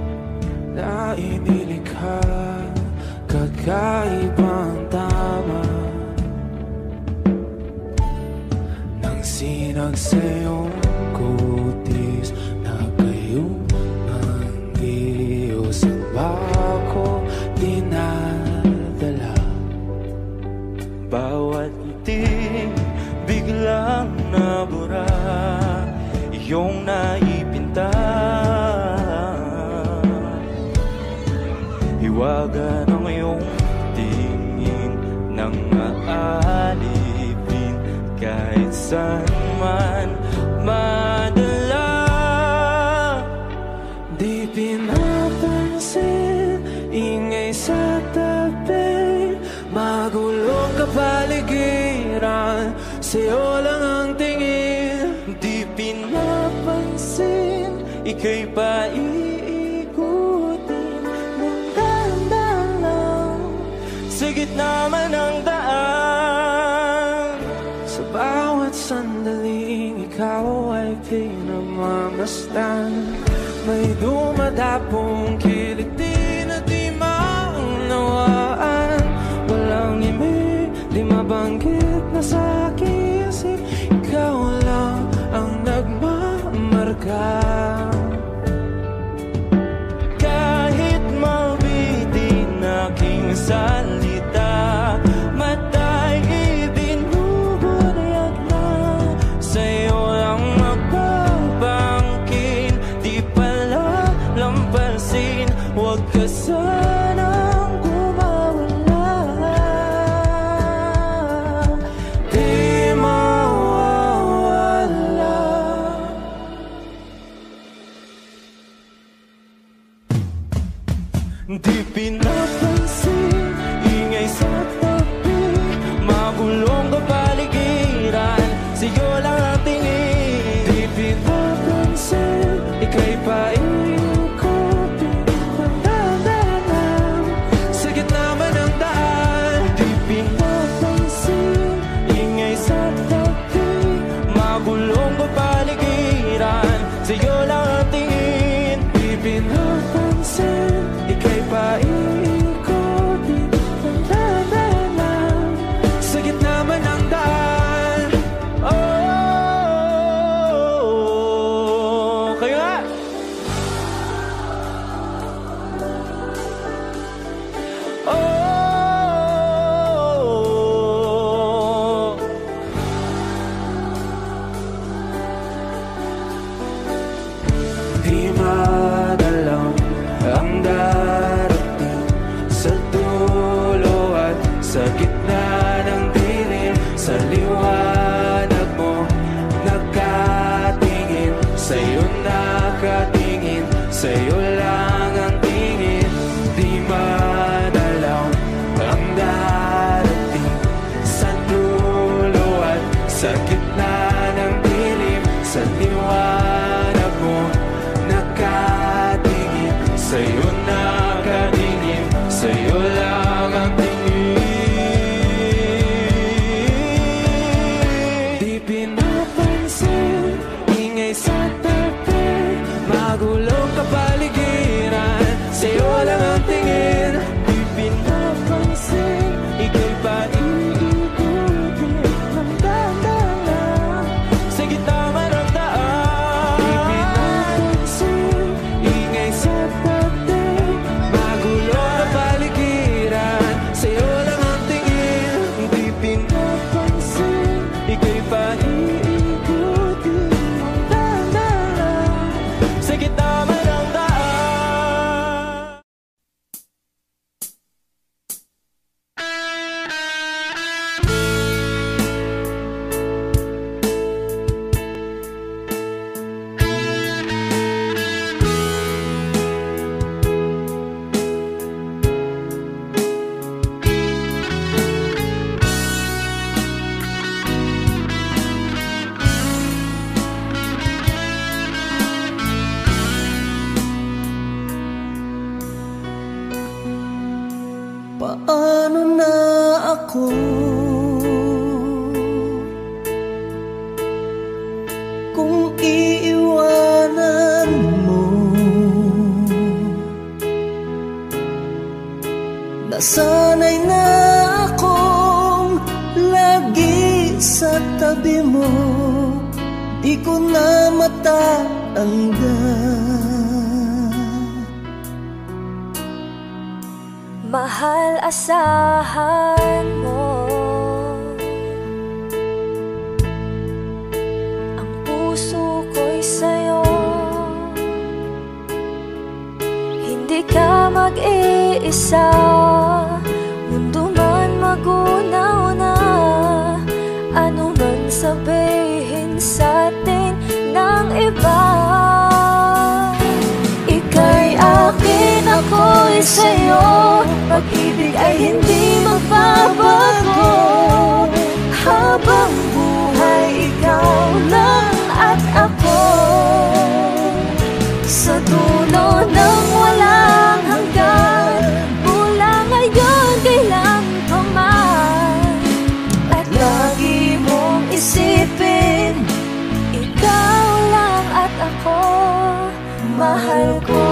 na inilikha, kakaibang tama nang sinag sa iyong kutis na kayong ang Diyos ang bako dinadala. Bawat itim biglang nabura, iyong naipinta. Hiwaga ng iyong tingin nang aalipin kahit saan man madala. Di pinapansin, ingay sa tabi, magulong kapaligiran, sa'yo lang ang tingin. Di pinapansin, ika'y paiikutin ng dahan-dahan lang sa gitna man ng daan. Sa bawat sandaling ikaw ay pinagmamasdan, may dumadapong kiliti na di maunawaan. Walang imig, di mabanggit na sa aking isip, ikaw lang ang nagmamarka. Kahit mabitin aking salita, matay ibinubunayag na, sa'yo lang magbabangkin. Di pala lampasin, huwag ka sanang gumawala. Di mawawala. Di pinapansin, ingay sa tabi, magulong kapaligiran, sa'yo lang ang tingin. Di pinapansin, ika'y paikutin ng dahan-dahan sa gitna man ng daan. Di pinapansin, ingay sa tabi, magulong kapaligiran, sa'yo lang ang tingin. Di pinapansin, ika'y paikutin ng dahan-dahan sa gitna man ng daan. Oh, kayo nga. Oh, di madalang ang darating sa dulo at sa gitna ng dilim. Sa liwanag mo nakatingin, sa'yo nakatingin, sa'yo lang ang tingin. Di madalaw ang darating sa dulo at sa gitna ng dilim. Sa liwanag mo nakatingin, sa'yo nakatingin, sa'yo lang ang tingin. Di pinapansin, ingay sa tabi, magulong kapaligiran, sa'yo lang ang tingin. Di pinapansin, ika'y paiikutin ng dahan-dahan sa gitna man ng daan. Di pinapansin, ingay sa tabi, magulong kapaligiran, sa'yo lang ang tingin. Di pinapansin, ika'y paiikutin ng dahan-dahan sa gitna man ng daan. ako. Kung iiwanan mo, nasanay na akong lagi sa tabi mo, di ko na matanggal. Mahal, asahan mo ang puso ko'y sa'yo. Hindi ka mag-iisa, mundo man magunaw na, ano man sabihin sa'tin ng iba. Ika'y akin, ako'y sa'yo, pag-ibig ay hindi magbabago. Habang buhay, ikaw lang at ako. Sa dulo ng walang hanggan, mula ngayon kailan pa man. At lagi mong isipin, ikaw lang at ako, mahal ko.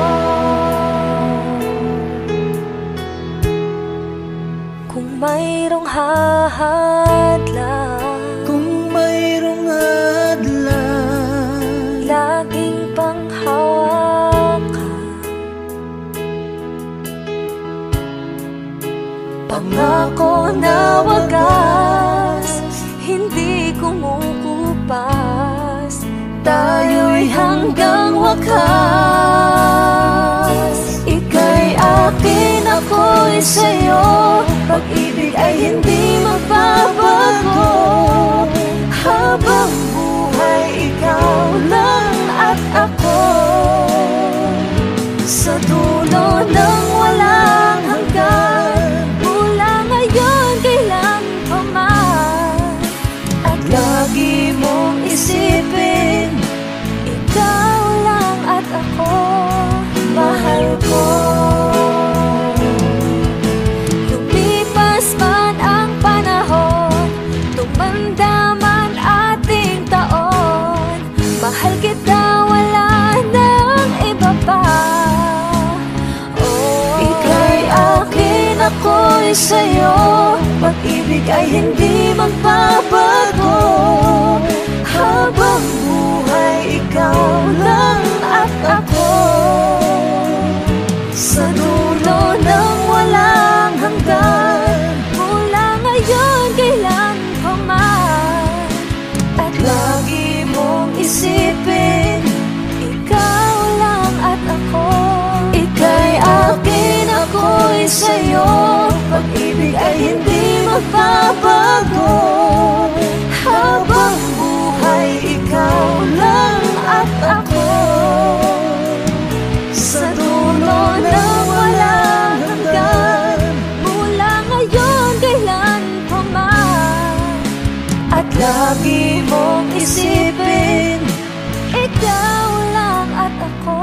Kung mayroong hadlang, kung mayroong hadlang, laging panghawakan, pangako na wagas, hindi kumukupas, tayo'y hanggang wakas. Ika'y akin, ako'y sa'yo, pag-ibig ay hindi magbabago. Habang buhay, ikaw lang at ako. Sa dulo ng walang hanggan, mula ngayon kailan pa man. At lagi mong isipin, ikaw lang at ako, mahal ko. Lumipas man ang panahon, tumanda man ating taon, mahal kita, wala nang iba pa. Oh, ika'y akin, ako'y sa'yo, pag-ibig ay hindi magbabago. Habang buhay, ikaw lang at ako. Sa dulo ng walang hanggan, mula ngayon kailan pa man. At lagi mong isipin, ikaw lang at ako. Ika'y akin, ako'y sa'yo, pag-ibig ay hindi magbabago. Habang buhay, ikaw lang at ako. Sa dulo ng walang hanggan, mula ngayon kailan pa man. At lagi mong isipin, ikaw lang at ako.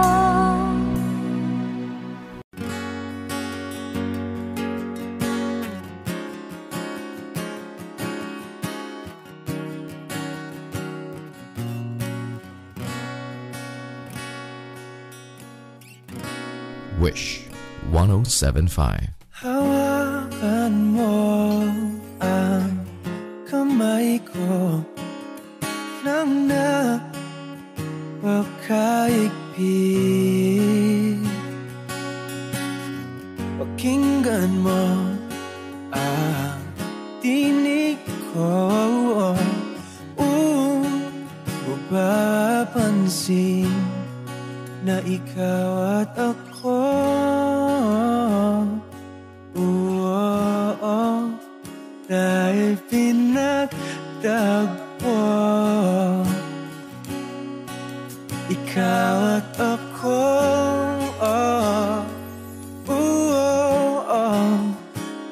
Wish 107.5. Hawakan mo ang kamay ko nang napakaigpit. Pakinggan mo ang tinig ko, mapapansin na ikaw at ako. Dahil pinagtagpo, ikaw at ako.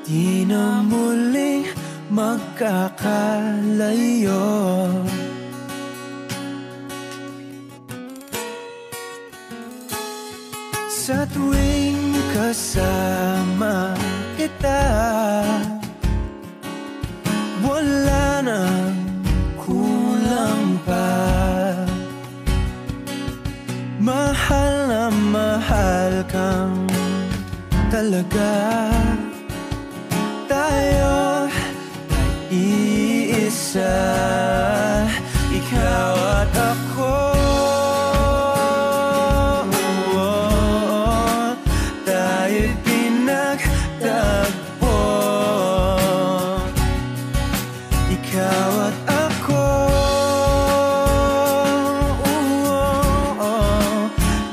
Di na muling magkakalayo. Sa tuwing kasama kita, wala nang kulang pa. Mahal na mahal kang talaga. Tayo ay iisa, ikaw at ako. Tayo'y pinagtagpo, ikaw at ako.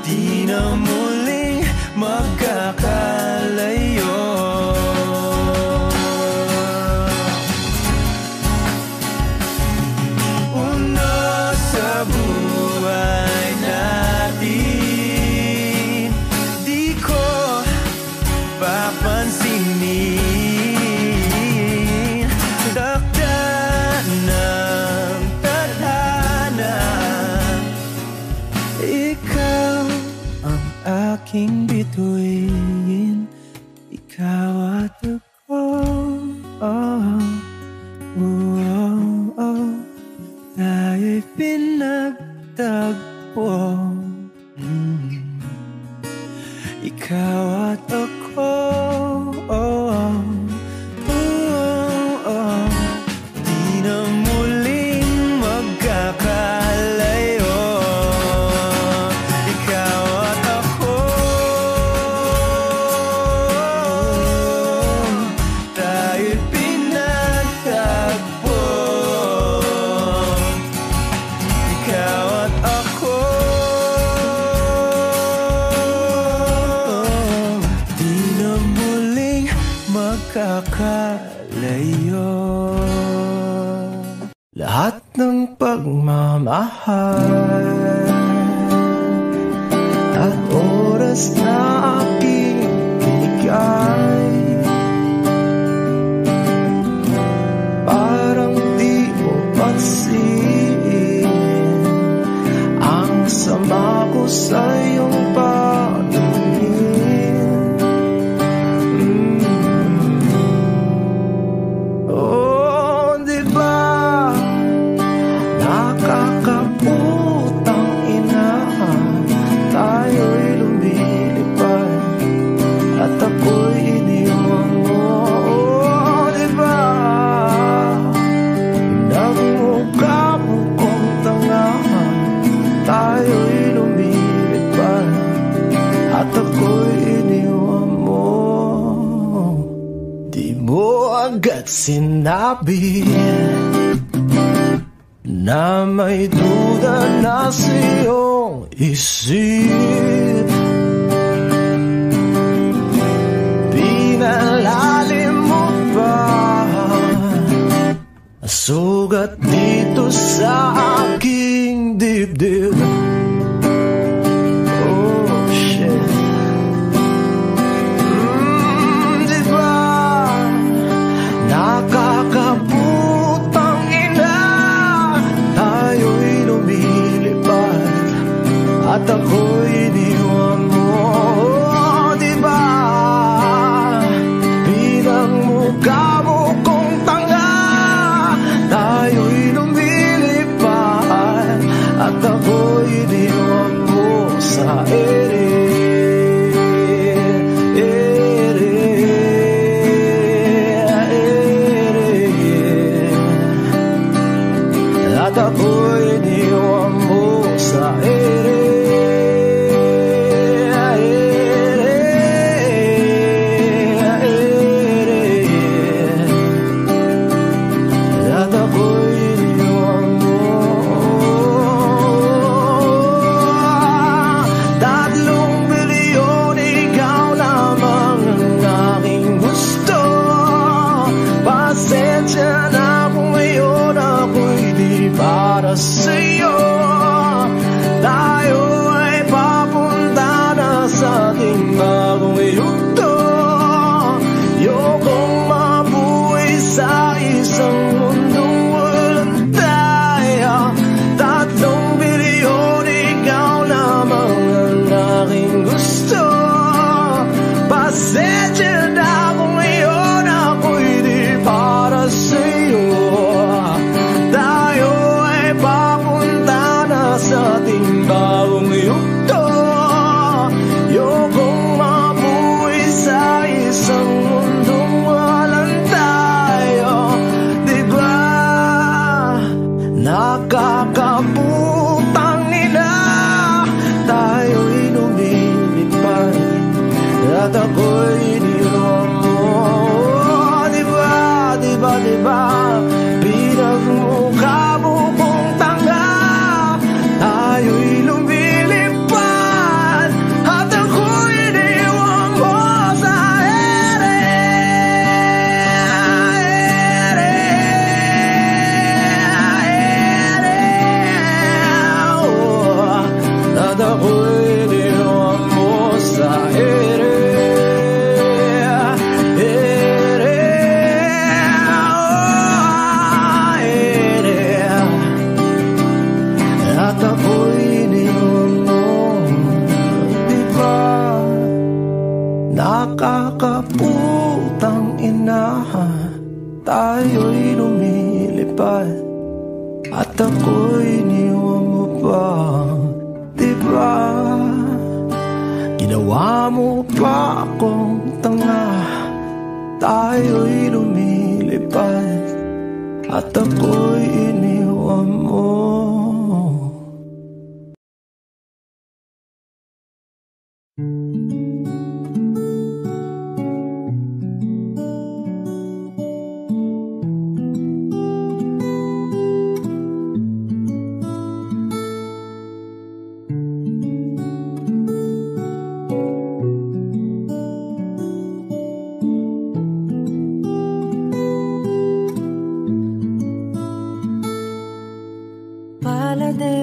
Di na muling magkakalayo. Aking bituin, ikaw at ako. Tayo'y pinagtagpo, ikaw at ako. Di na muling magkakalayo. Kakalayo. Lahat ng pagmamahal at oras na aking binigay, parang di mo pansin ang sama ko sa iyong agad sinabi na may duda na sa iyong isip. Pinalalim mo pa sugat dito sa aking dibdib. Nakakaputang ina, tayo'y lumilipad at ako'y iniwan mo. Diba bilang mukha mo kong tanga, tayo'y lumilipad at ako'y iniwan mo sa ere. At ako'y iniwan mo sa ere. At ako'y iniwan mo. 3 bilyon, ikaw lamang ang aking gusto. Pasensya na kung ngayon ako'y para sa'yo. Tayo ay papunta na sa ating bagong yugto. Ayokong mabuhay sa isang mundong walang tayo. 3 bilyon, ikaw lamang ang aking gusto. Pasensya na kung ngayon ako'y di para sa'yo. at ako'y iniwan mo. Diba, pinagmukha mo kong tanga, tayo'y lumilipad at ako'y iniwan mo sa ere. At ako'y iniwan mo sa ere. Nakakaputang ina, tayo'y lumilipad at ako'y iniwan mo pa. Diba, ginawa mo pa akong tanga, tayo'y lumilipad at ako'y iniwan mo.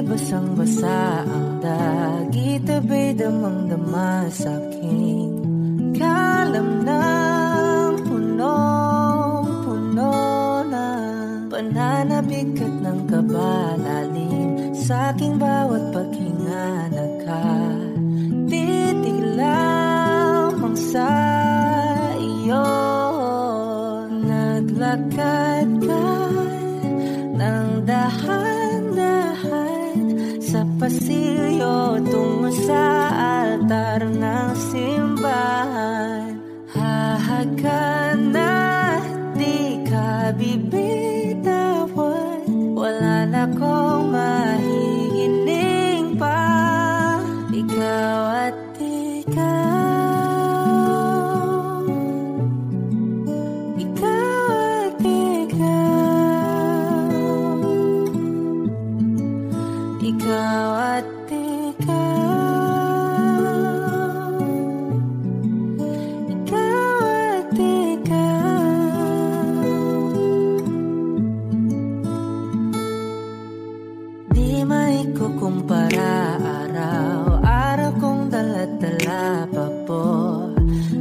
Basang-basa ang dagit, abay damang-dama sa'king kalamnang punong-puno na pananabik at ng kabalalim sa'king bawat paghinga. Nakatitig lamang sa iyo, naglakad ka ng sa pasilyo tungo sa altar ng simbahan. Hahagan na di ka bibitawan, wala na kong mahihiling pa. Ikaw at ikaw, ikaw at ikaw, ikaw at kumpara, araw-araw kong dala-dala pa po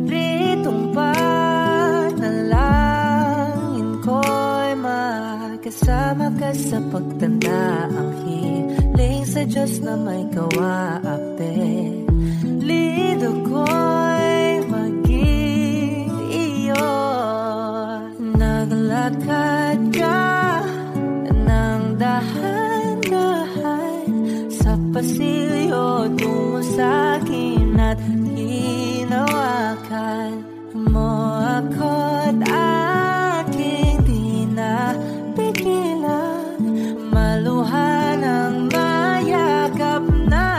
ritong panalangin ko'y makasama ka sa pagtanda. Ang hiling sa Diyos na may kawaape, lido ko'y maging iyo. Naglakad ka ng pasilyo tungo sa'kin at hinawakan mo ako't aking di napigilan, maluhan ang mayakap na.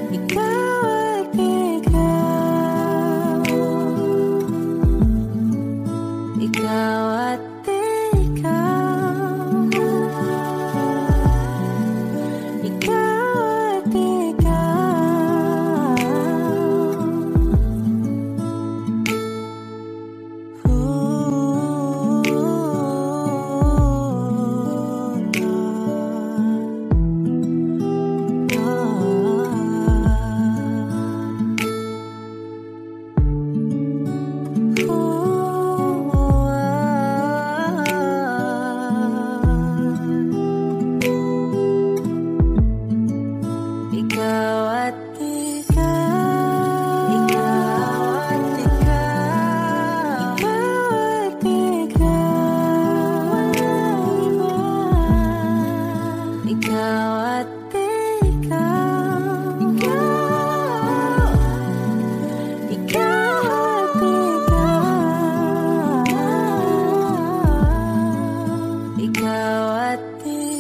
Ikaw at ikaw,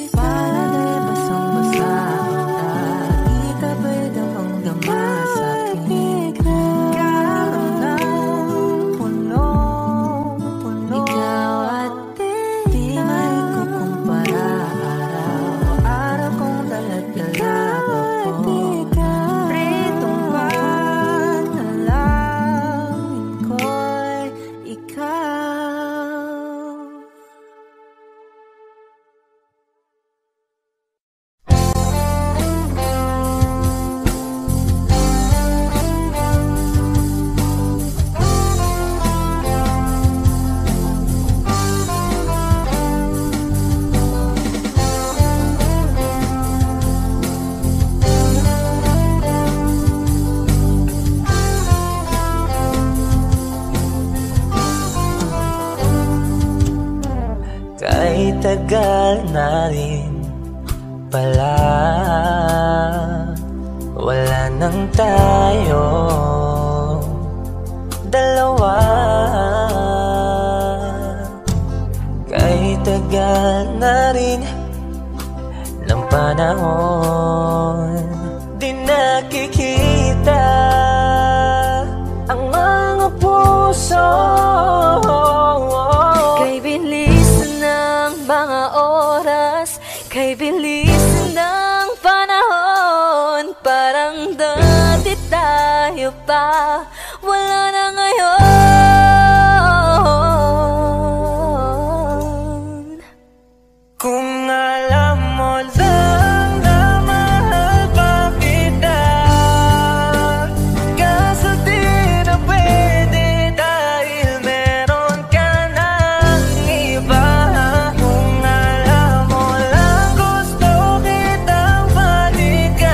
palagay ba sa tagal na rin pala wala nang tayo dalawa. Kahit tagal na rin ng panahon, di nakikita ang mga puso. Kay bilis ng mga oras, kay bilis ng panahon, parang dati tayo pa, wala na ngayon. Kung alam mo lang na mahal pa kita, kaso di na pwede dahil meron ka ng iba. Kung alam mo lang gusto kitang balikan,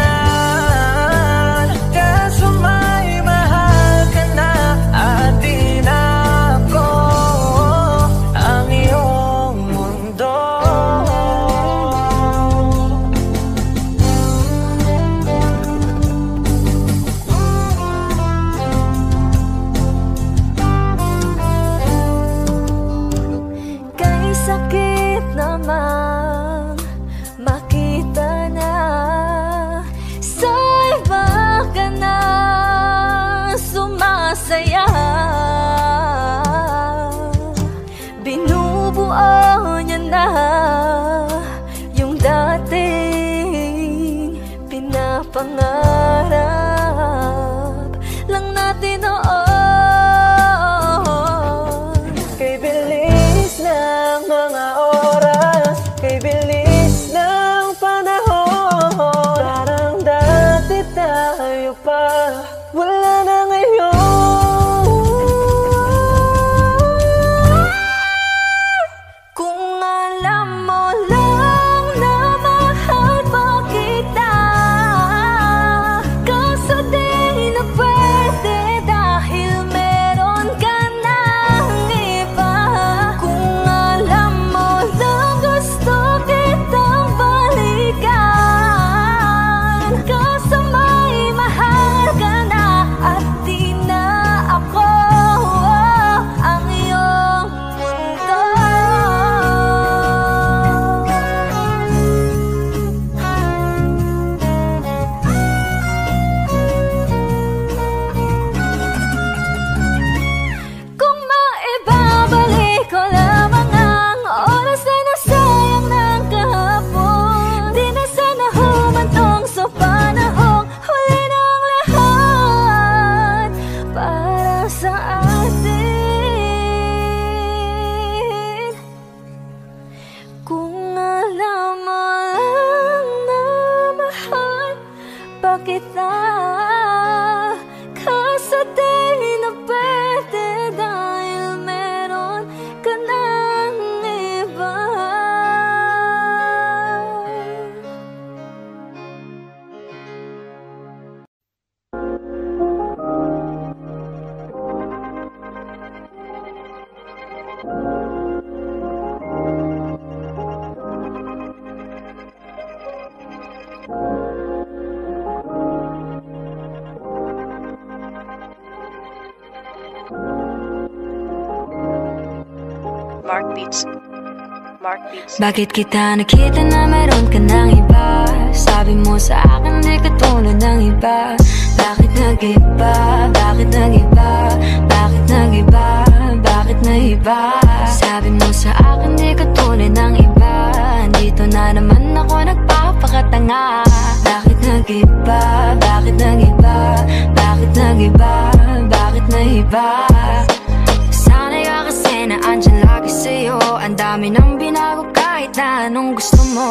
kaso may mahal ka na at di na ako ang iyong mundo. Kay sakit namang makita na sa iba ka na sumasaya. Binubuo niya na yung dating pinapangarap lang natin noon. Kay bilis ng mga oras, kay bilis ng panahon, parang dati tayo pa, wala na ngayon. Kung alam mo lang na mahal pa kita, kaso di na pwede dahil meron ka ng iba. Kung alam mo lang gusto kitang balikan, kaso may mahal ka na at di na ako ang iyong mundo. Kung maibabalik ko lamang ang oras na nasayang ng kahapon, di na sana humantong sa panahong huli ng lahat para sa atin. Kung alam mo lang na mahal pa kita, kaso di na pwede dahil meron ka ng iba. Mark Beats. Mark Beats. Bakit kita nakita na meron ka ng iba? Sabi mo sa akin di ka tulad ng iba. Bakit nag-iba? Bakit nag-iba? Bakit nag-iba? Bakit nag-iba? Sabi mo sa akin di ka tulad ng iba. Dito na naman ako nagpapakatanga. Bakit nag-iba? Bakit nag-iba? Bakit nag-iba? Bakit nag-iba? Sanay ka kasi na andyan lagi sa'yo. Ang dami nang binago kahit na anong gusto mo.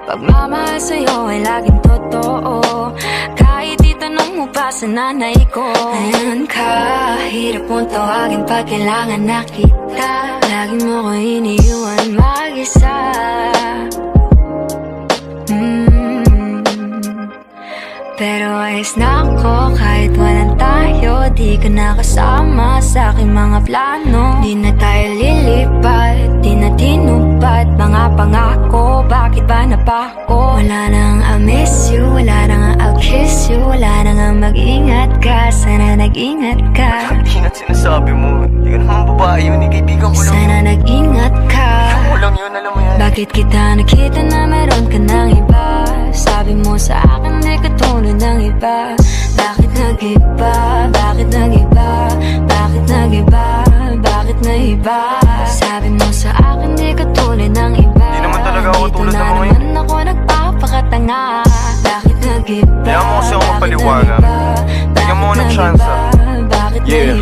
Pagmamahal sa'yo ay laging totoo. Kahit itanong mo pa sa nanay ko. Ayan ka, hirap mong tawagin pag kailangan na kita. Lagi mo ko iniiwan mag-isa. Pero ayos na ako kahit walang tayo. Di ka nakasama sa aking mga plano. Di na tayo lilipat, di na tinupad mga pangako. Bakit ba napako? Wala nang I miss you, wala nang I'll kiss you. Wala nang mag-ingat ka, sana nag-ingat ka. Di na sinasabi mo, di ka naman babae yun, kaibigan ko lang. Sana nag-ingat ka. Ako lang yun, alam mo yan. Bakit kita nakita na meron ka ng iba? Sabi mo sa akin di ka tulad ng iba. Bakit nag-iba? Bakit nag-iba? Bakit nag-iba? Bakit nag-iba? Sabi mo sa akin di ka tulad ng iba. Di naman talaga ako tulad ng mga yun. Dito na naman ako nagpapakatanga. Bakit nag-iba? Kaya mo kasi ako magpaliwanag. Bigyan mo ng tsansa. Yeah,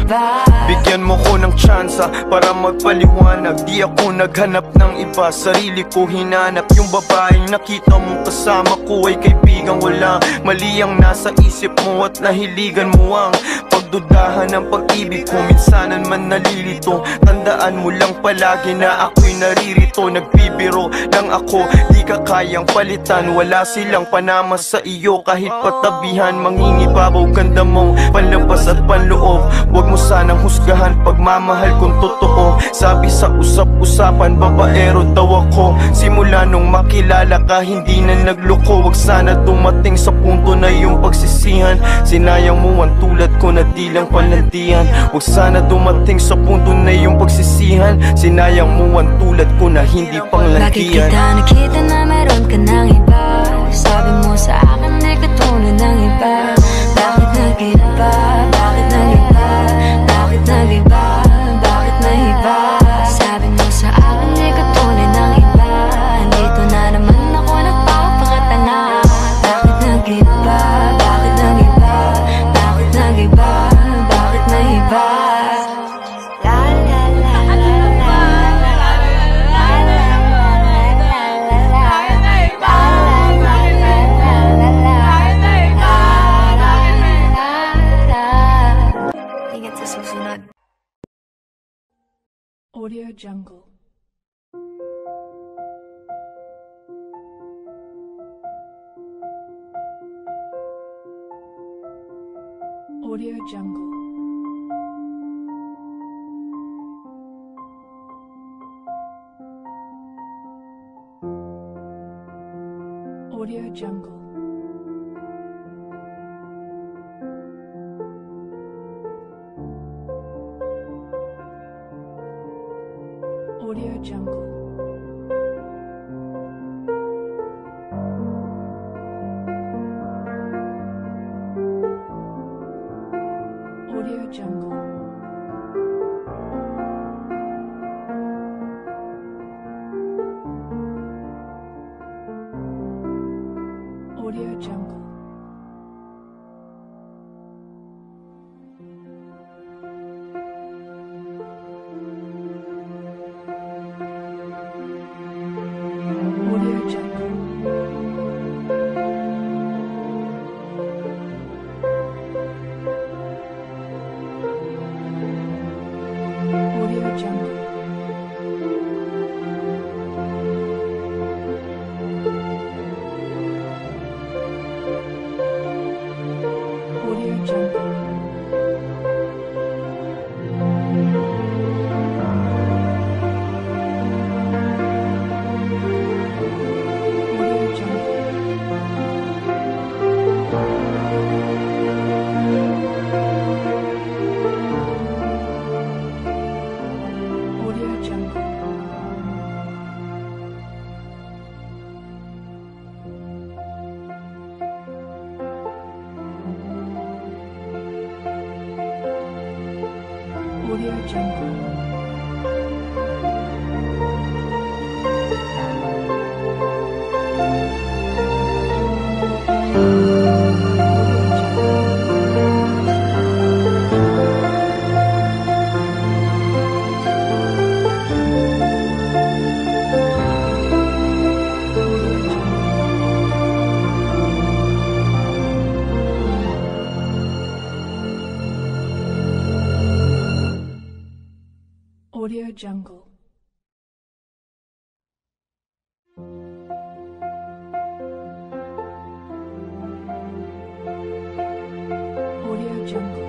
bigyan mo ko ng tsansa para magpaliwanag. Di ako naghanap ng iba, sarili ko hinanap. Yung babaeng nakita mong kasama ko ay kaibigan. Wala mali ang nasa isip mo at nahiligan mo ang pagdudahan ng pag-ibig ko. Minsanan man nalilito, tandaan mo lang palagi na ako'y naririto. Nagbibiro lang ako, di ka kayang palitan. Wala silang panama sa iyo kahit patabihan. Mangingibabaw ganda mong panlabas at panloob. Huwag mo sanang husgahan pagmamahal kung totoo. Sabi sa usap-usapan, babaero daw ako. Simula nung makilala ka, hindi na nagloko. Huwag sana dumating sa punto na yung pagsisihan. Sinayang mo ang tulad ko na di lang palantian. Huwag sana dumating sa punto na yung pagsisihan. Sinayang mo ang tulad ko na hindi panglantian. Bakit kita nakita na meron ka ng iba? Sabi mo sa akin di ka tulad ng iba. Bakit nag-iba? Bakit nag-iba? Bakit nag-iba? Bakit nag-iba? Sabi mo sa akin di ka tulad ng iba. Dito na naman ako nagpapakatanga. Bakit nag-iba? Bakit nag-iba? Bakit nag-iba? Bakit nag-iba? La la la la la Ingat sa susunod. Audio Jungle. Audio Jungle. Audio Jungle. Audio Jungle. Audio Jungle. Audio Jungle. Audio Jungle. Audio Jungle. Audio Jungle. Audio Jungle. Audio Jungle. Audio Jungle. Audio Jungle. Jungle.